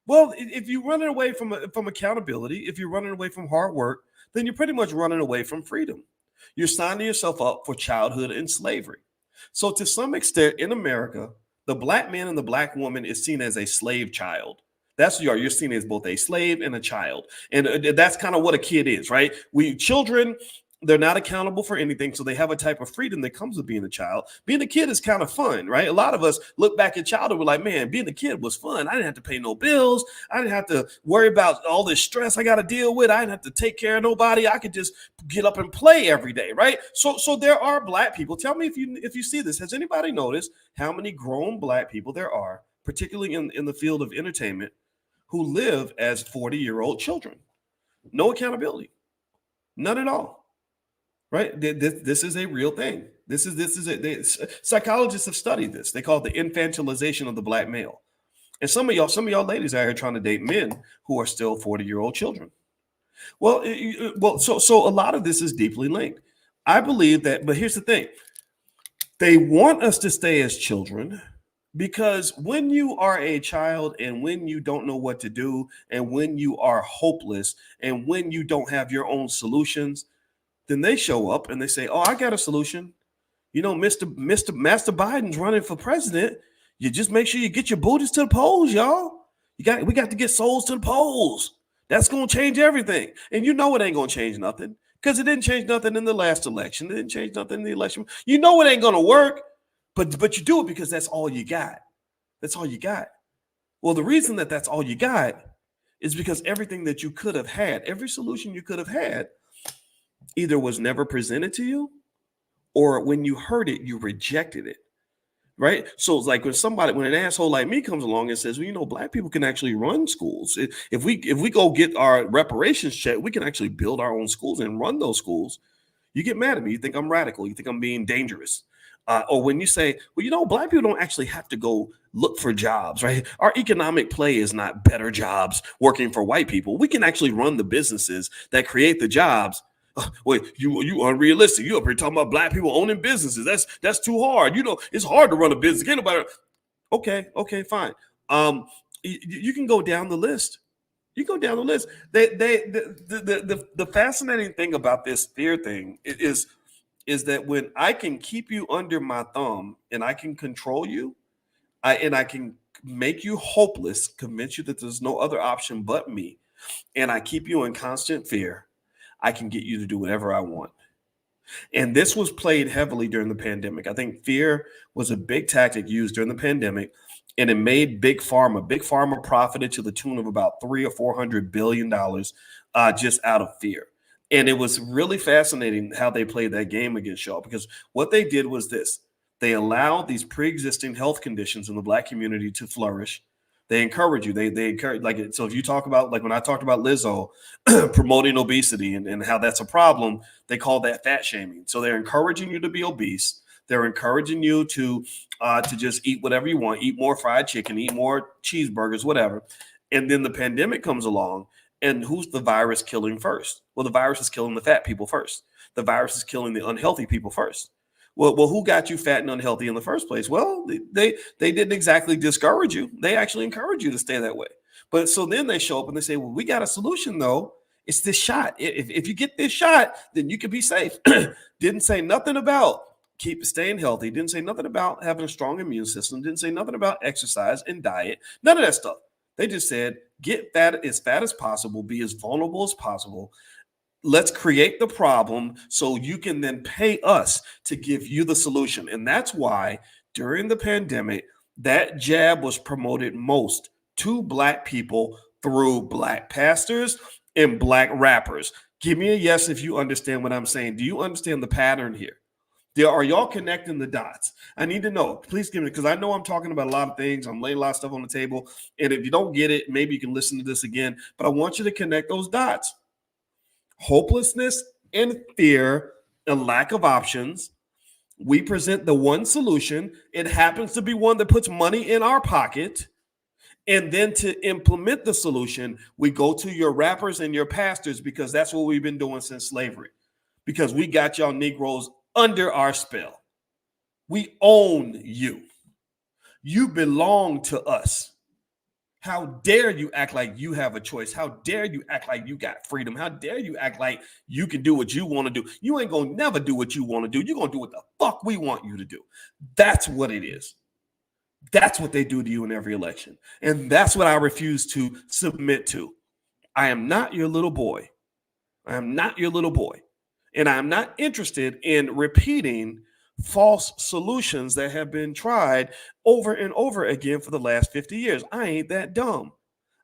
Well, if you're running away from accountability, if you're running away from hard work, then you're pretty much running away from freedom. You're signing yourself up for childhood and slavery. So to some extent in America, the black man and the black woman is seen as a slave child. That's what you are. You're seen as both a slave and a child. And that's kind of what a kid is, right? Children, they're not accountable for anything. So they have a type of freedom that comes with being a child. Being a kid is kind of fun, right? A lot of us look back at childhood, we're like, man, being a kid was fun. I didn't have to pay no bills. I didn't have to worry about all this stress I got to deal with. I didn't have to take care of nobody. I could just get up and play every day, right? So there are black people. Tell me if you see this. Has anybody noticed how many grown black people there are, particularly in the field of entertainment, who live as 40-year-old children? No accountability. None at all. Right? This is a real thing. Psychologists have studied this. They call it the infantilization of the black male. And some of y'all ladies out here trying to date men who are still 40-year-old children. Well, so a lot of this is deeply linked. I believe that, but here's the thing. They want us to stay as children because when you are a child and when you don't know what to do and when you are hopeless and when you don't have your own solutions, Then they show up and they say, oh, I got a solution. You know, Master Biden's running for president. You just make sure you get your booties to the polls, y'all. We got to get souls to the polls. That's going to change everything. And you know it ain't going to change nothing because it didn't change nothing in the last election. It didn't change nothing in the election. You know it ain't going to work, but you do it because that's all you got. That's all you got. Well, the reason that that's all you got is because everything that you could have had, every solution you could have had, either was never presented to you, or when you heard it, you rejected it, right? So it's like when an asshole like me comes along and says, well, you know, Black people can actually run schools. If we go get our reparations check, we can actually build our own schools and run those schools. You get mad at me. You think I'm radical. You think I'm being dangerous. Or when you say, well, you know, Black people don't actually have to go look for jobs, right? Our economic play is not better jobs working for white people. We can actually run the businesses that create the jobs. Wait, you unrealistic. You up here talking about Black people owning businesses. That's too hard. You know, it's hard to run a business. Get nobody. Okay, fine. You can go down the list. You go down the list. The fascinating thing about this fear thing is that when I can keep you under my thumb and I can control you, I can make you hopeless, convince you that there's no other option but me, and I keep you in constant fear, I can get you to do whatever I want. And this was played heavily during the pandemic. I think fear was a big tactic used during the pandemic, and it made Big Pharma. Big Pharma profited to the tune of about $300 or $400 billion just out of fear. And it was really fascinating how they played that game against y'all, because what they did was this. They allowed these pre-existing health conditions in the Black community to flourish. They encourage you. They encourage, like, so if you talk about, like when I talked about Lizzo promoting obesity and how that's a problem, they call that fat shaming. So they're encouraging you to be obese. They're encouraging you to just eat whatever you want, eat more fried chicken, eat more cheeseburgers, whatever. And then the pandemic comes along, and who's the virus killing first? Well, the virus is killing the fat people first. The virus is killing the unhealthy people first. Well, who got you fat and unhealthy in the first place? Well, they didn't exactly discourage you. They actually encourage you to stay that way. But so then they show up and they say, well, we got a solution, though. It's this shot. If you get this shot, then you can be safe. Didn't say nothing about staying healthy. Didn't say nothing about having a strong immune system. Didn't say nothing about exercise and diet. None of that stuff. They just said, get fat as possible, be as vulnerable as possible. Let's create the problem so you can then pay us to give you the solution. And that's why during the pandemic, that jab was promoted most to Black people through Black pastors and Black rappers. Give me a yes if you understand what I'm saying. Do you understand the pattern here? Are y'all connecting the dots? I need to know. Please give me, because I know I'm talking about a lot of things. I'm laying a lot of stuff on the table. And if you don't get it, maybe you can listen to this again. But I want you to connect those dots. Hopelessness and fear and lack of options. We present the one solution. It happens to be one that puts money in our pocket. And then to implement the solution, we go to your rappers and your pastors, because that's what we've been doing since slavery. Because we got y'all Negroes under our spell. We own you. You belong to us. How dare you act like you have a choice? How dare you act like you got freedom? How dare you act like you can do what you want to do? You ain't going to never do what you want to do. You're going to do what the fuck we want you to do. That's what it is. That's what they do to you in every election. And that's what I refuse to submit to. I am not your little boy. I am not your little boy. And I'm not interested in repeating false solutions that have been tried over and over again for the last 50 years. I ain't that dumb.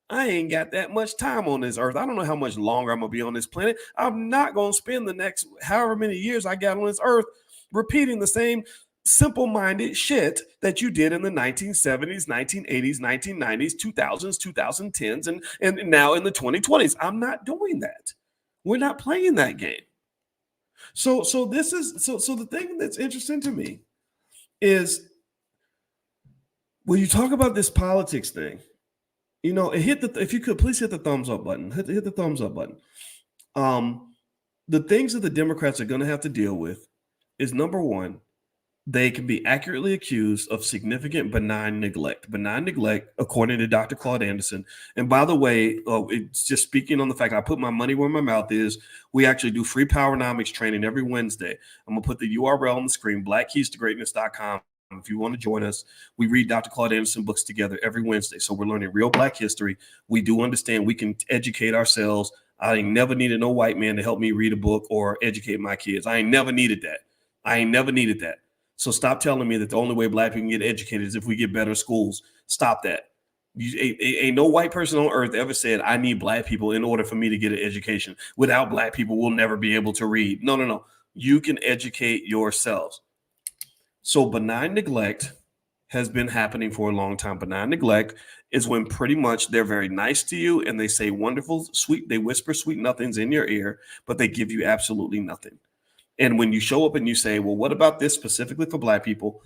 I ain't got that much time on this earth. I don't know how much longer I'm going to be on this planet. I'm not going to spend the next however many years I got on this earth repeating the same simple-minded shit that you did in the 1970s, 1980s, 1990s, 2000s, 2010s, and now in the 2020s. I'm not doing that. We're not playing that game. So the thing that's interesting to me is when you talk about this politics thing, you know, if you could please hit the thumbs up button, hit the thumbs up button. The things that the Democrats are going to have to deal with is, number one, they can be accurately accused of significant benign neglect. Benign neglect, according to Dr. Claude Anderson. And by the way, it's just speaking on the fact I put my money where my mouth is. We actually do free Powernomics training every Wednesday. I'm going to put the URL on the screen, blackkeystogreatness.com. If you want to join us, we read Dr. Claude Anderson books together every Wednesday. So we're learning real Black history. We do understand we can educate ourselves. I ain't never needed no white man to help me read a book or educate my kids. I ain't never needed that. So stop telling me that the only way Black people can get educated is if we get better schools. Stop that. Ain't no white person on earth ever said, I need Black people in order for me to get an education. Without Black people, we'll never be able to read. No. You can educate yourselves. So benign neglect has been happening for a long time. Benign neglect is when pretty much they're very nice to you and they say wonderful, sweet, they whisper sweet nothings in your ear, but they give you absolutely nothing. And when you show up and you say, well, what about this specifically for Black people?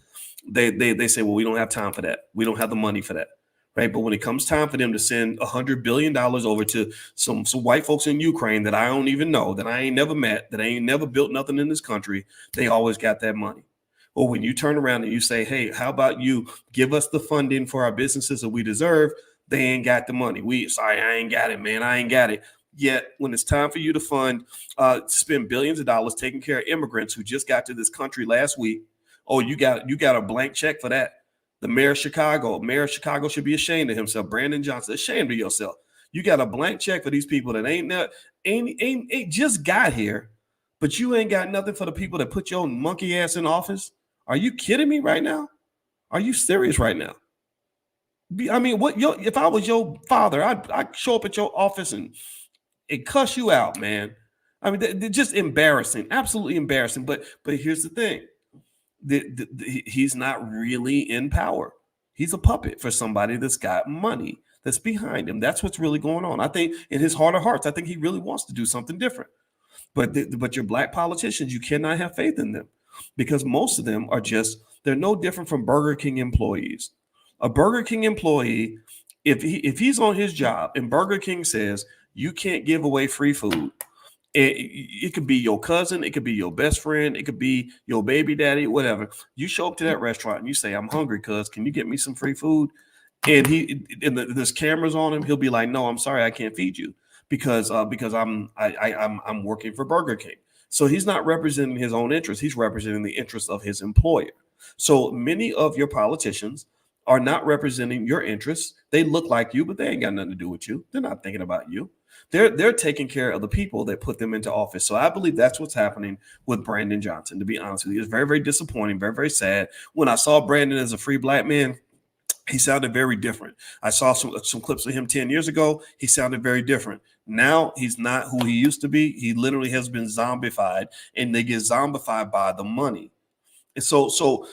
They say, well, we don't have time for that. We don't have the money for that. Right. But when it comes time for them to send $100 billion over to some white folks in Ukraine that I don't even know, that I ain't never met, that I ain't never built nothing in this country, they always got that money. Or when you turn around and you say, hey, how about you give us the funding for our businesses that we deserve? They ain't got the money. Sorry, I ain't got it, man. I ain't got it. Yet when it's time for you to fund, spend billions of dollars taking care of immigrants who just got to this country last week. Oh, you got a blank check for that. The mayor of Chicago should be ashamed of himself. Brandon Johnson, ashamed of yourself. You got a blank check for these people that ain't just got here, but you ain't got nothing for the people that put your monkey ass in office. Are you kidding me right now? Are you serious right now? I mean, if I was your father, I'd show up at your office and cuss you out, man. I mean, they're just embarrassing, absolutely embarrassing. But here's the thing. He's not really in power. He's a puppet for somebody that's got money that's behind him. That's what's really going on. I think in his heart of hearts, I think he really wants to do something different. But your Black politicians, you cannot have faith in them because most of them they're no different from Burger King employees. A Burger King employee, if he's on his job and Burger King says you can't give away free food, it could be your cousin, it could be your best friend, it could be your baby daddy, whatever. You show up to that restaurant and you say, I'm hungry, cuz can you get me some free food? And there's cameras on him. He'll be like, no, I'm sorry, I can't feed you because I'm working for Burger King. So he's not representing his own interests. He's representing the interests of his employer. So many of your politicians are not representing your interests. They look like you, but they ain't got nothing to do with you. They're not thinking about you. They're taking care of the people that put them into office. So I believe that's what's happening with Brandon Johnson, to be honest with you. It's very, very disappointing, very, very sad. When I saw Brandon as a free Black man, he sounded very different. I saw some clips of him 10 years ago. He sounded very different. Now he's not who he used to be. He literally has been zombified, and they get zombified by the money. And so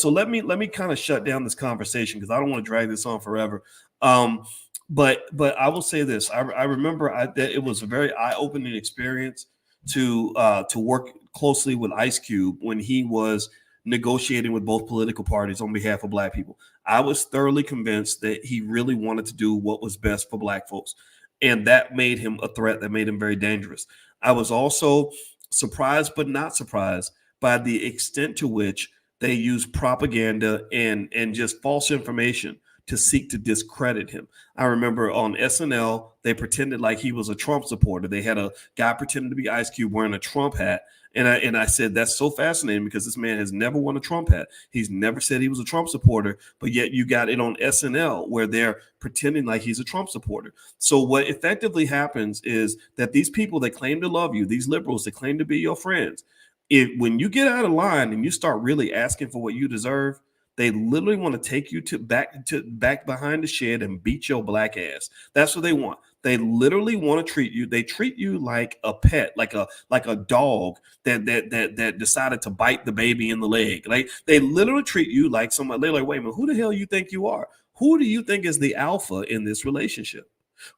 let me kind of shut down this conversation because I don't want to drag this on forever. But I will say this: I remember that it was a very eye-opening experience to work closely with Ice Cube when he was negotiating with both political parties on behalf of Black people. I was thoroughly convinced that he really wanted to do what was best for Black folks, and that made him a threat. That made him very dangerous. I was also surprised, but not surprised, by the extent to which they use propaganda and just false information to seek to discredit him. I remember on SNL, they pretended like he was a Trump supporter. They had a guy pretending to be Ice Cube wearing a Trump hat. And I said, that's so fascinating because this man has never worn a Trump hat. He's never said he was a Trump supporter, but yet you got it on SNL where they're pretending like he's a Trump supporter. So what effectively happens is that these people that claim to love you, these liberals that claim to be your friends, when you get out of line and you start really asking for what you deserve, they literally want to take you back behind the shed and beat your Black ass. That's what they want. They literally want to treat you. They treat you like a pet, like a dog that decided to bite the baby in the leg. Like they literally treat you like somebody. They're like, wait a minute, who the hell you think you are? Who do you think is the alpha in this relationship?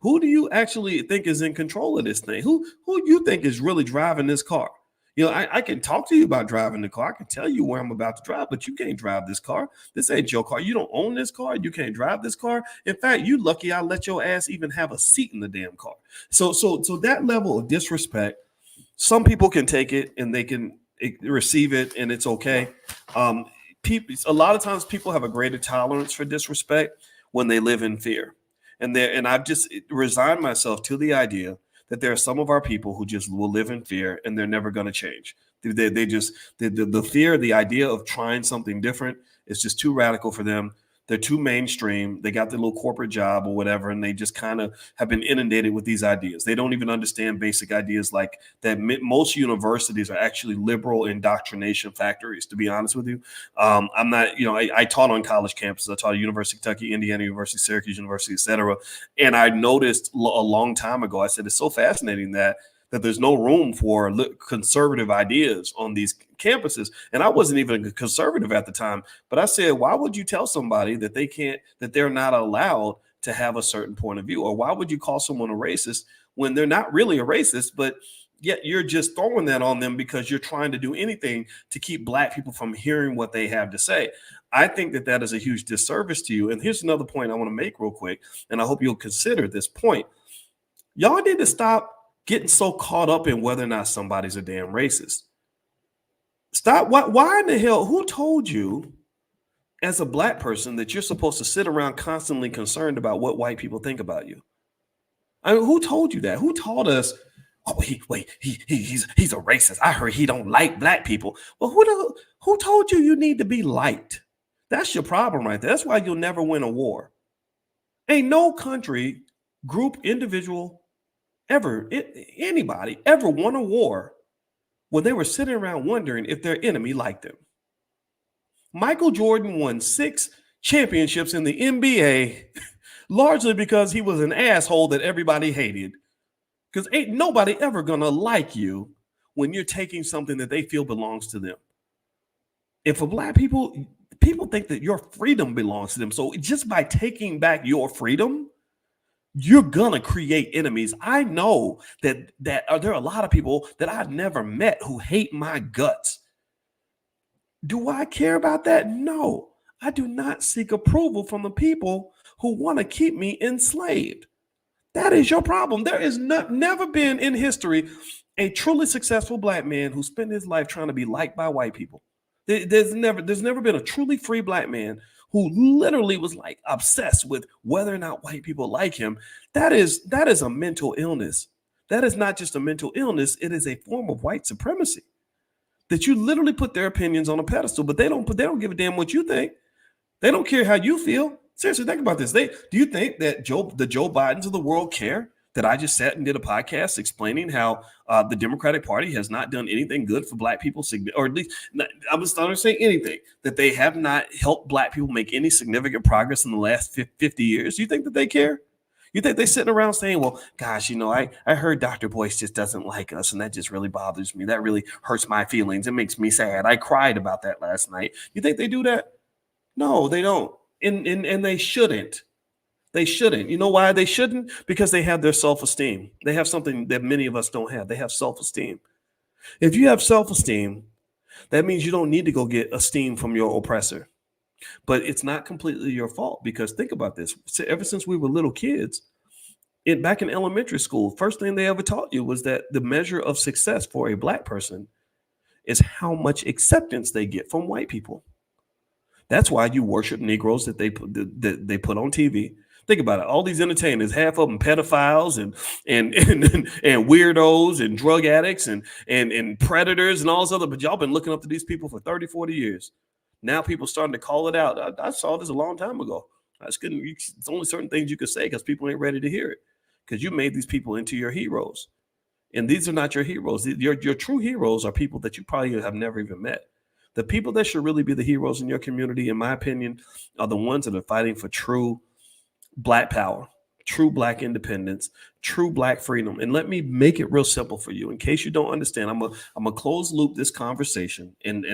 Who do you actually think is in control of this thing? Who you think is really driving this car? You know, I can talk to you about driving the car. I can tell you where I'm about to drive, but you can't drive this car. This ain't your car. You don't own this car. You can't drive this car. In fact, you lucky I let your ass even have a seat in the damn car. So that level of disrespect, some people can take it and they can receive it, and it's okay. A lot of times people have a greater tolerance for disrespect when they live in fear. And I've just resigned myself to the idea that there are some of our people who just will live in fear and they're never going to change. They just, the fear, the idea of trying something different is just too radical for them. They're too mainstream. They got their little corporate job or whatever, and they just kind of have been inundated with these ideas. They don't even understand basic ideas like that. Most universities are actually liberal indoctrination factories, to be honest with you. I'm not, I taught on college campuses. I taught at University of Kentucky, Indiana University, Syracuse University, et cetera. And I noticed a long time ago, I said, it's so fascinating that there's no room for conservative ideas on these campuses. And I wasn't even a conservative at the time, but I said, why would you tell somebody that they're not allowed to have a certain point of view? Or why would you call someone a racist when they're not really a racist, but yet you're just throwing that on them because you're trying to do anything to keep Black people from hearing what they have to say? I think that is a huge disservice to you. And here's another point I want to make real quick, and I hope you'll consider this point. Y'all need to stop getting so caught up in whether or not somebody's a damn racist. Stop. Why in the hell? Who told you as a Black person that you're supposed to sit around constantly concerned about what white people think about you? I mean, who told you that? Who taught us, oh, he's a racist. I heard he don't like Black people. Well, who told you need to be liked? That's your problem right there. That's why you'll never win a war. Ain't no country, group, individual, anybody ever won a war when they were sitting around wondering if their enemy liked them. Michael Jordan won 6 championships in the NBA largely because he was an asshole that everybody hated. Because ain't nobody ever gonna like you when you're taking something that they feel belongs to them. And for Black people think that your freedom belongs to them. So just by taking back your freedom, you're gonna create enemies. I know that there are a lot of people that I've never met who hate my guts. Do I care about that? No, I do not seek approval from the people who want to keep me enslaved. That is your problem. There is never been in history a truly successful Black man who spent his life trying to be liked by white people. There's never been a truly free Black man who literally was like obsessed with whether or not white people like him. That is a mental illness. That is not just a mental illness. It is a form of white supremacy that you literally put their opinions on a pedestal, but they don't give a damn what you think. They don't care how you feel. Seriously, think about this. Do you think that the Joe Bidens of the world care that I just sat and did a podcast explaining how the Democratic Party has not done anything good for Black people, or at least I was not saying anything, that they have not helped Black people make any significant progress in the last 50 years? You think that they care? You think they're sitting around saying, well, gosh, I heard Dr. Boyce just doesn't like us, and that just really bothers me. That really hurts my feelings. It makes me sad. I cried about that last night. You think they do that? No, they don't. And they shouldn't. They shouldn't. You know why they shouldn't? Because they have their self-esteem. They have something that many of us don't have. They have self-esteem. If you have self-esteem, that means you don't need to go get esteem from your oppressor. But it's not completely your fault, because think about this. Ever since we were little kids, back in elementary school, first thing they ever taught you was that the measure of success for a Black person is how much acceptance they get from white people. That's why you worship Negroes that they put on TV. Think about it. All these entertainers, half of them pedophiles and weirdos and drug addicts and predators and all this other. But y'all been looking up to these people for 30, 40 years. Now people starting to call it out. I saw this a long time ago. It's only certain things you could say because people ain't ready to hear it, because you made these people into your heroes. And these are not your heroes. Your true heroes are people that you probably have never even met. The people that should really be the heroes in your community, in my opinion, are the ones that are fighting for true Black power, true Black independence, true Black freedom. And let me make it real simple for you. In case you don't understand, I'm gonna close loop this conversation and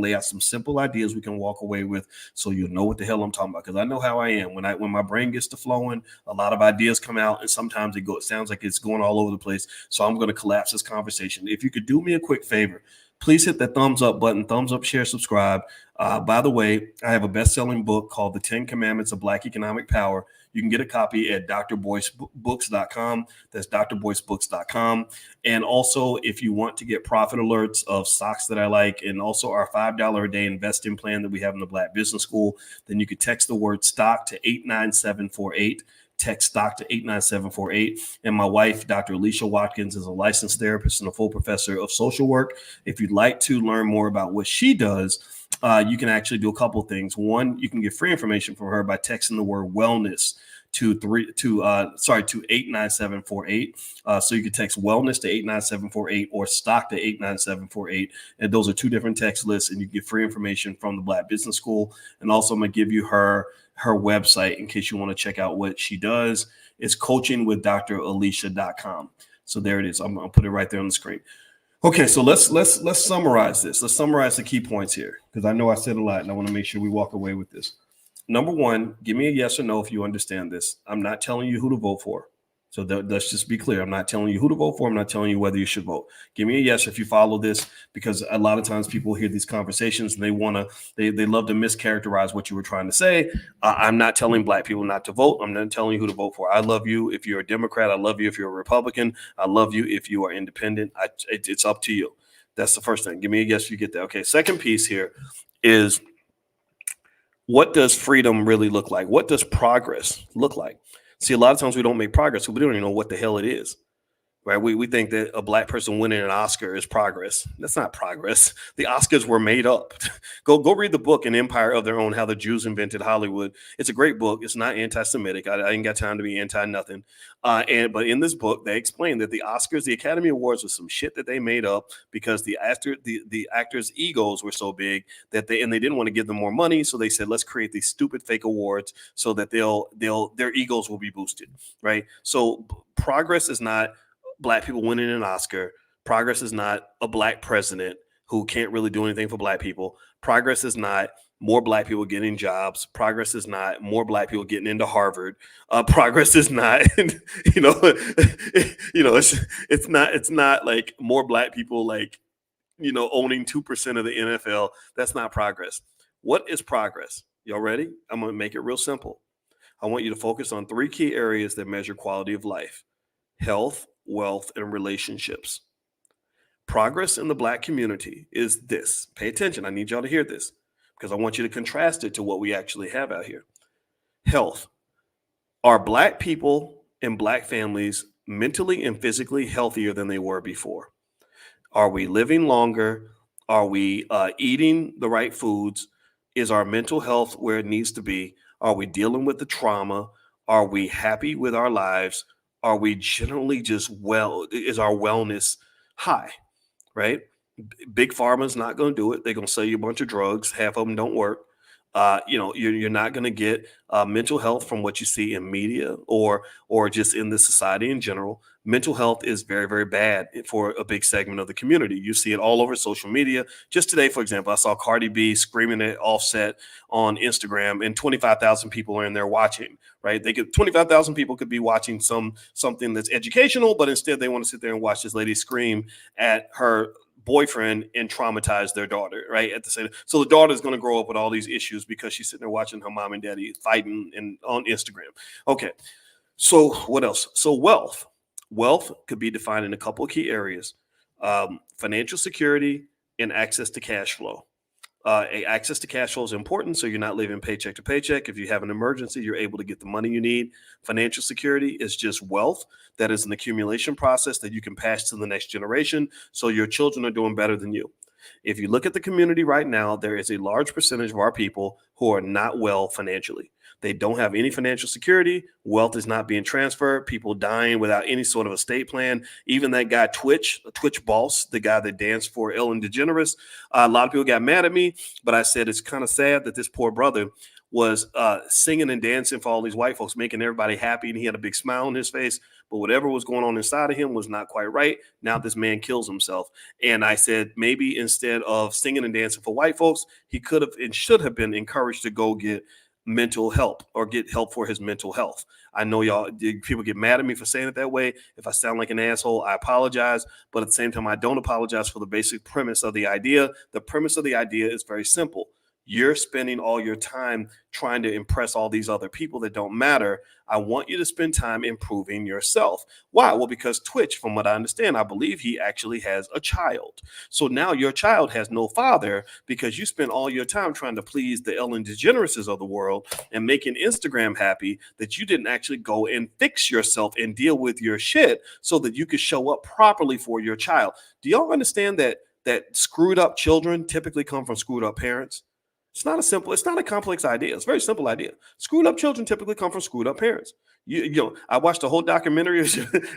lay out some simple ideas we can walk away with, so you'll know what the hell I'm talking about. Because I know how I am. When my brain gets to flowing, a lot of ideas come out, and sometimes it sounds like it's going all over the place. So I'm going to collapse this conversation. If you could do me a quick favor, please hit that thumbs up button, thumbs up, share, subscribe. By the way, I have a best-selling book called The 10 Commandments of Black Economic Power. You can get a copy at drboycebooks.com. That's drboycebooks.com. And also, if you want to get profit alerts of stocks that I like, and also our $5 a day investing plan that we have in the Black Business School, then you could text the word stock to 89748. Text stock to 89748. And my wife, Dr. Alicia Watkins, is a licensed therapist and a full professor of social work. If you'd like to learn more about what she does, you can actually do a couple of things. One, you can get free information from her by texting the word wellness to 89748. So you can text wellness to 89748 or stock to 89748. And those are two different text lists, and you get free information from the Black Business School. And also, I'm going to give you her website in case you want to check out what she does. It's coachingwithdralicia.com. So there it is. I'm going to put it right there on the screen. Okay, so let's summarize this. Let's summarize the key points here, because I know I said a lot and I want to make sure we walk away with this. Number one, give me a yes or no if you understand this. I'm not telling you who to vote for. So let's just be clear. I'm not telling you who to vote for. I'm not telling you whether you should vote. Give me a yes if you follow this, because a lot of times people hear these conversations and they love to mischaracterize what you were trying to say. I'm not telling Black people not to vote. I'm not telling you who to vote for. I love you if you're a Democrat. I love you if you're a Republican. I love you if you are independent. It's up to you. That's the first thing. Give me a yes if you get that. Okay. Second piece here is, what does freedom really look like? What does progress look like? See, a lot of times we don't make progress, so we don't even know what the hell it is, right? We think that a Black person winning an Oscar is progress. That's not progress. The Oscars were made up. Go read the book, An Empire of Their Own, How the Jews Invented Hollywood. It's a great book. It's not anti-Semitic. I ain't got time to be anti-nothing. But in this book, they explain that the Oscars, the Academy Awards, was some shit that they made up because the actors' egos were so big that they didn't want to give them more money. So they said, let's create these stupid fake awards so that their egos will be boosted, right? So progress is not Black people winning an Oscar. Progress is not a Black president who can't really do anything for Black people. Progress is not more Black people getting jobs. Progress is not more Black people getting into Harvard. Progress is not, it's not like more Black people owning 2% of the NFL. That's not progress. What is progress? Y'all ready? I'm going to make it real simple. I want you to focus on 3 key areas that measure quality of life: health, wealth, and relationships. Progress in the Black community is this. Pay attention. I need y'all to hear this, because I want you to contrast it to what we actually have out here. Health. Are Black people and Black families mentally and physically healthier than they were before? Are we living longer? Are we eating the right foods? Is our mental health where it needs to be? Are we dealing with the trauma? Are we happy with our lives? Are we generally just well? Is our wellness high, right? Big Pharma is not going to do it. They're going to sell you a bunch of drugs. Half of them don't work. You're not going to get mental health from what you see in media or just in the society in general. Mental health is very, very bad for a big segment of the community. You see it all over social media. Just today, for example, I saw Cardi B screaming at Offset on Instagram, and 25,000 people are in there watching, right? 25,000 people could be watching something that's educational, but instead they want to sit there and watch this lady scream at her boyfriend and traumatize their daughter, right? At the same, so the daughter is going to grow up with all these issues because she's sitting there watching her mom and daddy fighting on Instagram. Okay, so what else? So wealth could be defined in a couple of key areas: financial security and access to cash flow. Access to cash flow is important, so you're not living paycheck to paycheck. If you have an emergency, you're able to get the money you need. Financial security is just wealth that is an accumulation process that you can pass to the next generation, so your children are doing better than you. If you look at the community right now, there is a large percentage of our people who are not well financially. They don't have any financial security. Wealth is not being transferred. People dying without any sort of estate plan. Even that guy Twitch Boss, the guy that danced for Ellen DeGeneres, a lot of people got mad at me, but I said it's kind of sad that this poor brother was singing and dancing for all these white folks, making everybody happy, and he had a big smile on his face. But whatever was going on inside of him was not quite right. Now this man kills himself. And I said, maybe instead of singing and dancing for white folks, he could have and should have been encouraged to go get mental help or get help for his mental health. I know people get mad at me for saying it that way. If I sound like an asshole, I apologize. But at the same time, I don't apologize for the basic premise of the idea. The premise of the idea is very simple. You're spending all your time trying to impress all these other people that don't matter. I want you to spend time improving yourself. Why? Well, because Twitch, from what I understand, I believe he actually has a child. So now your child has no father because you spent all your time trying to please the Ellen DeGenereses of the world and making Instagram happy, that you didn't actually go and fix yourself and deal with your shit so that you could show up properly for your child. Do y'all understand that screwed up children typically come from screwed up parents? It's not a complex idea. It's a very simple idea. Screwed up children typically come from screwed up parents. I watched a whole documentary.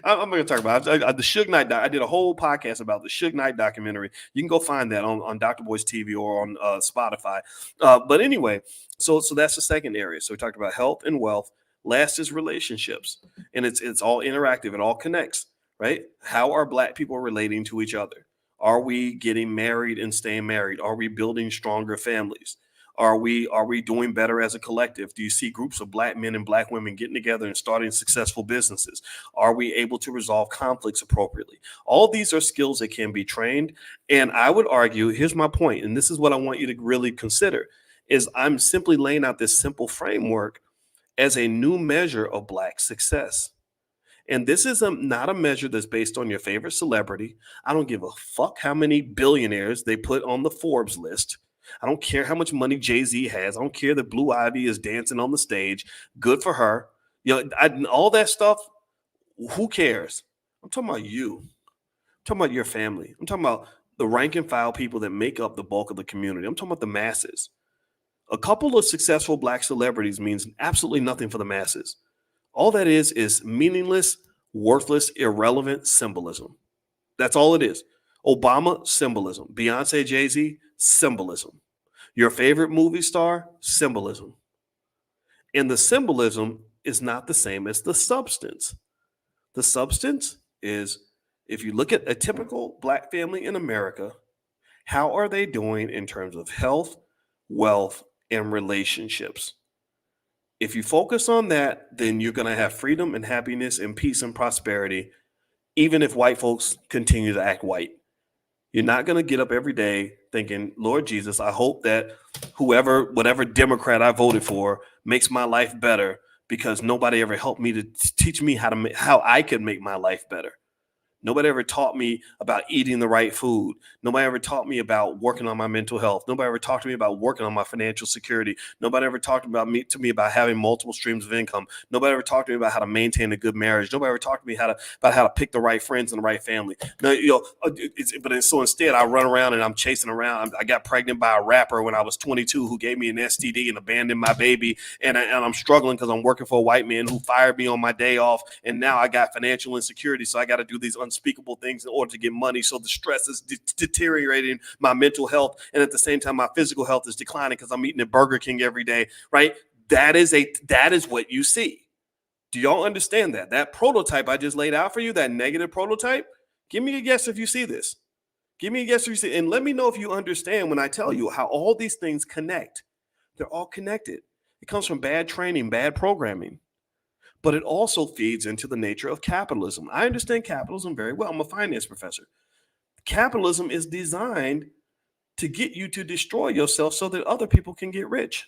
I'm going to talk about the Suge Knight. I did a whole podcast about the Suge Knight documentary. You can go find that on Dr. Boyce TV or on Spotify. But anyway, so that's the second area. So we talked about health and wealth. Last is relationships, and it's all interactive. It all connects, right? How are Black people relating to each other? Are we getting married and staying married? Are we building stronger families? Are we doing better as a collective? Do you see groups of Black men and Black women getting together and starting successful businesses? Are we able to resolve conflicts appropriately? All these are skills that can be trained. And I would argue, here's my point, and this is what I want you to really consider, is I'm simply laying out this simple framework as a new measure of Black success. And this is not a measure that's based on your favorite celebrity. I don't give a fuck how many billionaires they put on the Forbes list. I don't care how much money Jay-Z has. I don't care that Blue Ivy is dancing on the stage. Good for her. All that stuff, who cares? I'm talking about you. I'm talking about your family. I'm talking about the rank and file people that make up the bulk of the community. I'm talking about the masses. A couple of successful Black celebrities means absolutely nothing for the masses. All that is meaningless, worthless, irrelevant symbolism. That's all it is. Obama, symbolism. Beyonce, Jay-Z, symbolism. Your favorite movie star, symbolism. And the symbolism is not the same as the substance. The substance is, if you look at a typical Black family in America, how are they doing in terms of health, wealth, and relationships? If you focus on that, then you're going to have freedom and happiness and peace and prosperity, even if white folks continue to act white. You're not going to get up every day thinking, Lord Jesus, I hope that whatever Democrat I voted for makes my life better, because nobody ever helped me to teach me how I could make my life better. Nobody ever taught me about eating the right food. Nobody ever taught me about working on my mental health. Nobody ever talked to me about working on my financial security. Nobody ever talked to me about having multiple streams of income. Nobody ever talked to me about how to maintain a good marriage. Nobody ever talked to me about how to pick the right friends and the right family. No, so instead I run around and I'm chasing around. I got pregnant by a rapper when I was 22 who gave me an STD and abandoned my baby. And I'm struggling because I'm working for a white man who fired me on my day off. And now I got financial insecurity. So I got to do these unspeakable things in order to get money. So the stress is deteriorating my mental health, and at the same time my physical health is declining because I'm eating at Burger King every day, right? That is what you see. Do y'all understand that prototype I just laid out for you, that negative prototype? Give me a guess if you see this. Give me a guess if you see, and let me know if you understand when I tell you how all these things connect. They're all connected. It comes from bad training, bad programming. But it also feeds into the nature of capitalism. I understand capitalism very well. I'm a finance professor. Capitalism is designed to get you to destroy yourself so that other people can get rich.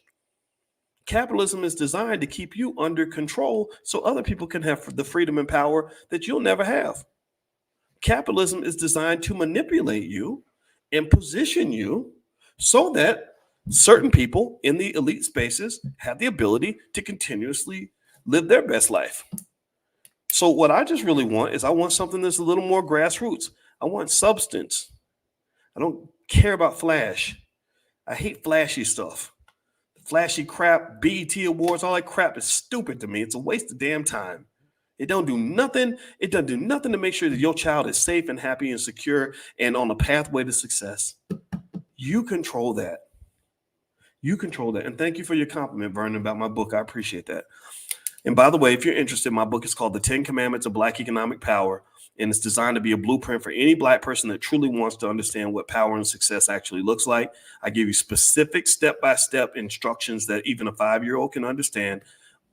Capitalism is designed to keep you under control so other people can have the freedom and power that you'll never have. Capitalism is designed to manipulate you and position you so that certain people in the elite spaces have the ability to continuously live their best life. So what I just really want is I want something that's a little more grassroots. I want substance. I don't care about flash. I hate flashy stuff. Flashy crap, BET Awards, all that crap is stupid to me. It's a waste of damn time. It don't do nothing. It doesn't do nothing to make sure that your child is safe and happy and secure and on the pathway to success. You control that. You control that. And thank you for your compliment, Vernon, about my book. I appreciate that. And by the way, if you're interested, my book is called The 10 Commandments of Black Economic Power, and it's designed to be a blueprint for any Black person that truly wants to understand what power and success actually looks like. I give you specific step-by-step instructions that even a 5-year-old can understand.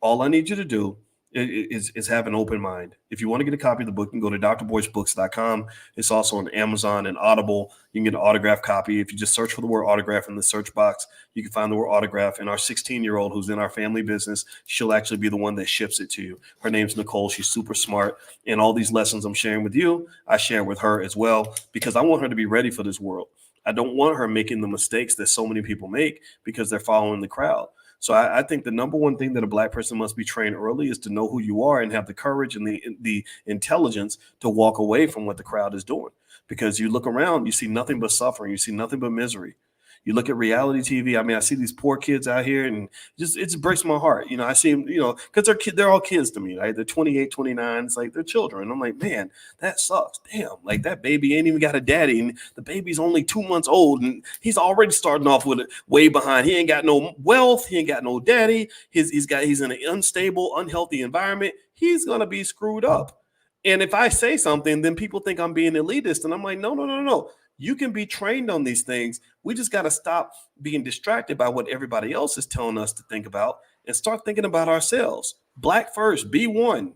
All I need you to do is have an open mind. If you want to get a copy of the book, you can go to drboycebooks.com. It's also on Amazon and Audible. You can get an autographed copy. If you just search for the word autograph in the search box, you can find the word autograph. And our 16-year-old who's in our family business, she'll actually be the one that ships it to you. Her name's Nicole. She's super smart. And all these lessons I'm sharing with you, I share with her as well, because I want her to be ready for this world. I don't want her making the mistakes that so many people make because they're following the crowd. So I think the number one thing that a Black person must be trained early is to know who you are and have the courage and the intelligence to walk away from what the crowd is doing. Because you look around, you see nothing but suffering. You see nothing but misery. You look at reality TV. I mean, I see these poor kids out here, and it just breaks my heart. You know, I see them, you know, because they're all kids to me, right? They're 28, 29. It's like they're children. I'm like, man, that sucks. Damn, like that baby ain't even got a daddy, and the baby's only 2 months old, and he's already starting off with it way behind. He ain't got no wealth. He ain't got no daddy. He's in an unstable, unhealthy environment. He's gonna be screwed up. And if I say something, then people think I'm being elitist, and I'm like, no. You can be trained on these things. We just got to stop being distracted by what everybody else is telling us to think about and start thinking about ourselves. Black first, be one.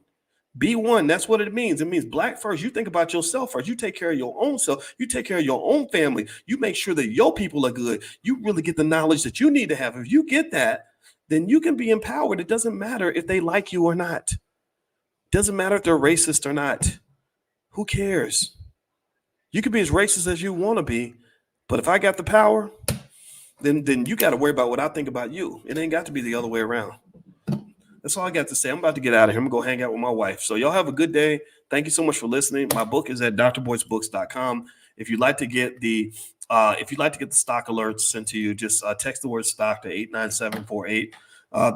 Be one. That's what it means. It means Black first. You think about yourself first. You take care of your own self. You take care of your own family. You make sure that your people are good. You really get the knowledge that you need to have. If you get that, then you can be empowered. It doesn't matter if they like you or not. It doesn't matter if they're racist or not. Who cares? You can be as racist as you want to be, but if I got the power, then you got to worry about what I think about you. It ain't got to be the other way around. That's all I got to say. I'm about to get out of here. I'm going to go hang out with my wife. So y'all have a good day. Thank you so much for listening. My book is at drboycebooks.com. If you'd like to get the stock alerts sent to you, just text the word stock to 89748.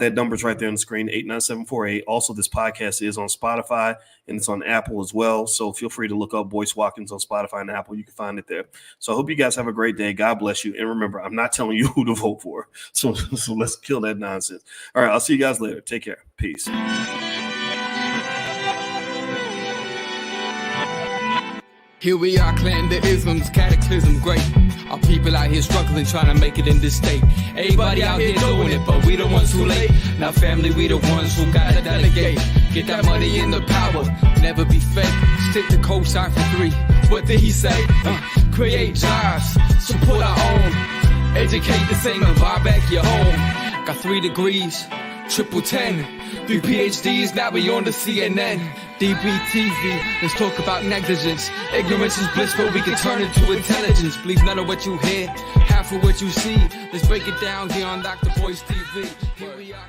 That number's right there on the screen, 89748. Also, this podcast is on Spotify and it's on Apple as well. So feel free to look up Boyce Watkins on Spotify and Apple. You can find it there. So I hope you guys have a great day. God bless you. And remember, I'm not telling you who to vote for. So let's kill that nonsense. All right, I'll see you guys later. Take care. Peace. Here we are, clan the isms, cataclysm great. Our people out here struggling, trying to make it in this state. Everybody out here doing it, but we the ones who late. Now family, we the ones who gotta delegate. Get that money in the power, never be fake. Stick to co-sign for 3. What did he say? Create jobs, support our own. Educate the same and buy back your home. Got 3 degrees, triple 10. 3 PhDs, now we on the CNN. DBTV, let's talk about negligence. Ignorance is bliss, but we can turn it to intelligence. Believe none of what you hear, half of what you see. Let's break it down here on Dr. Boyce TV. Here we are.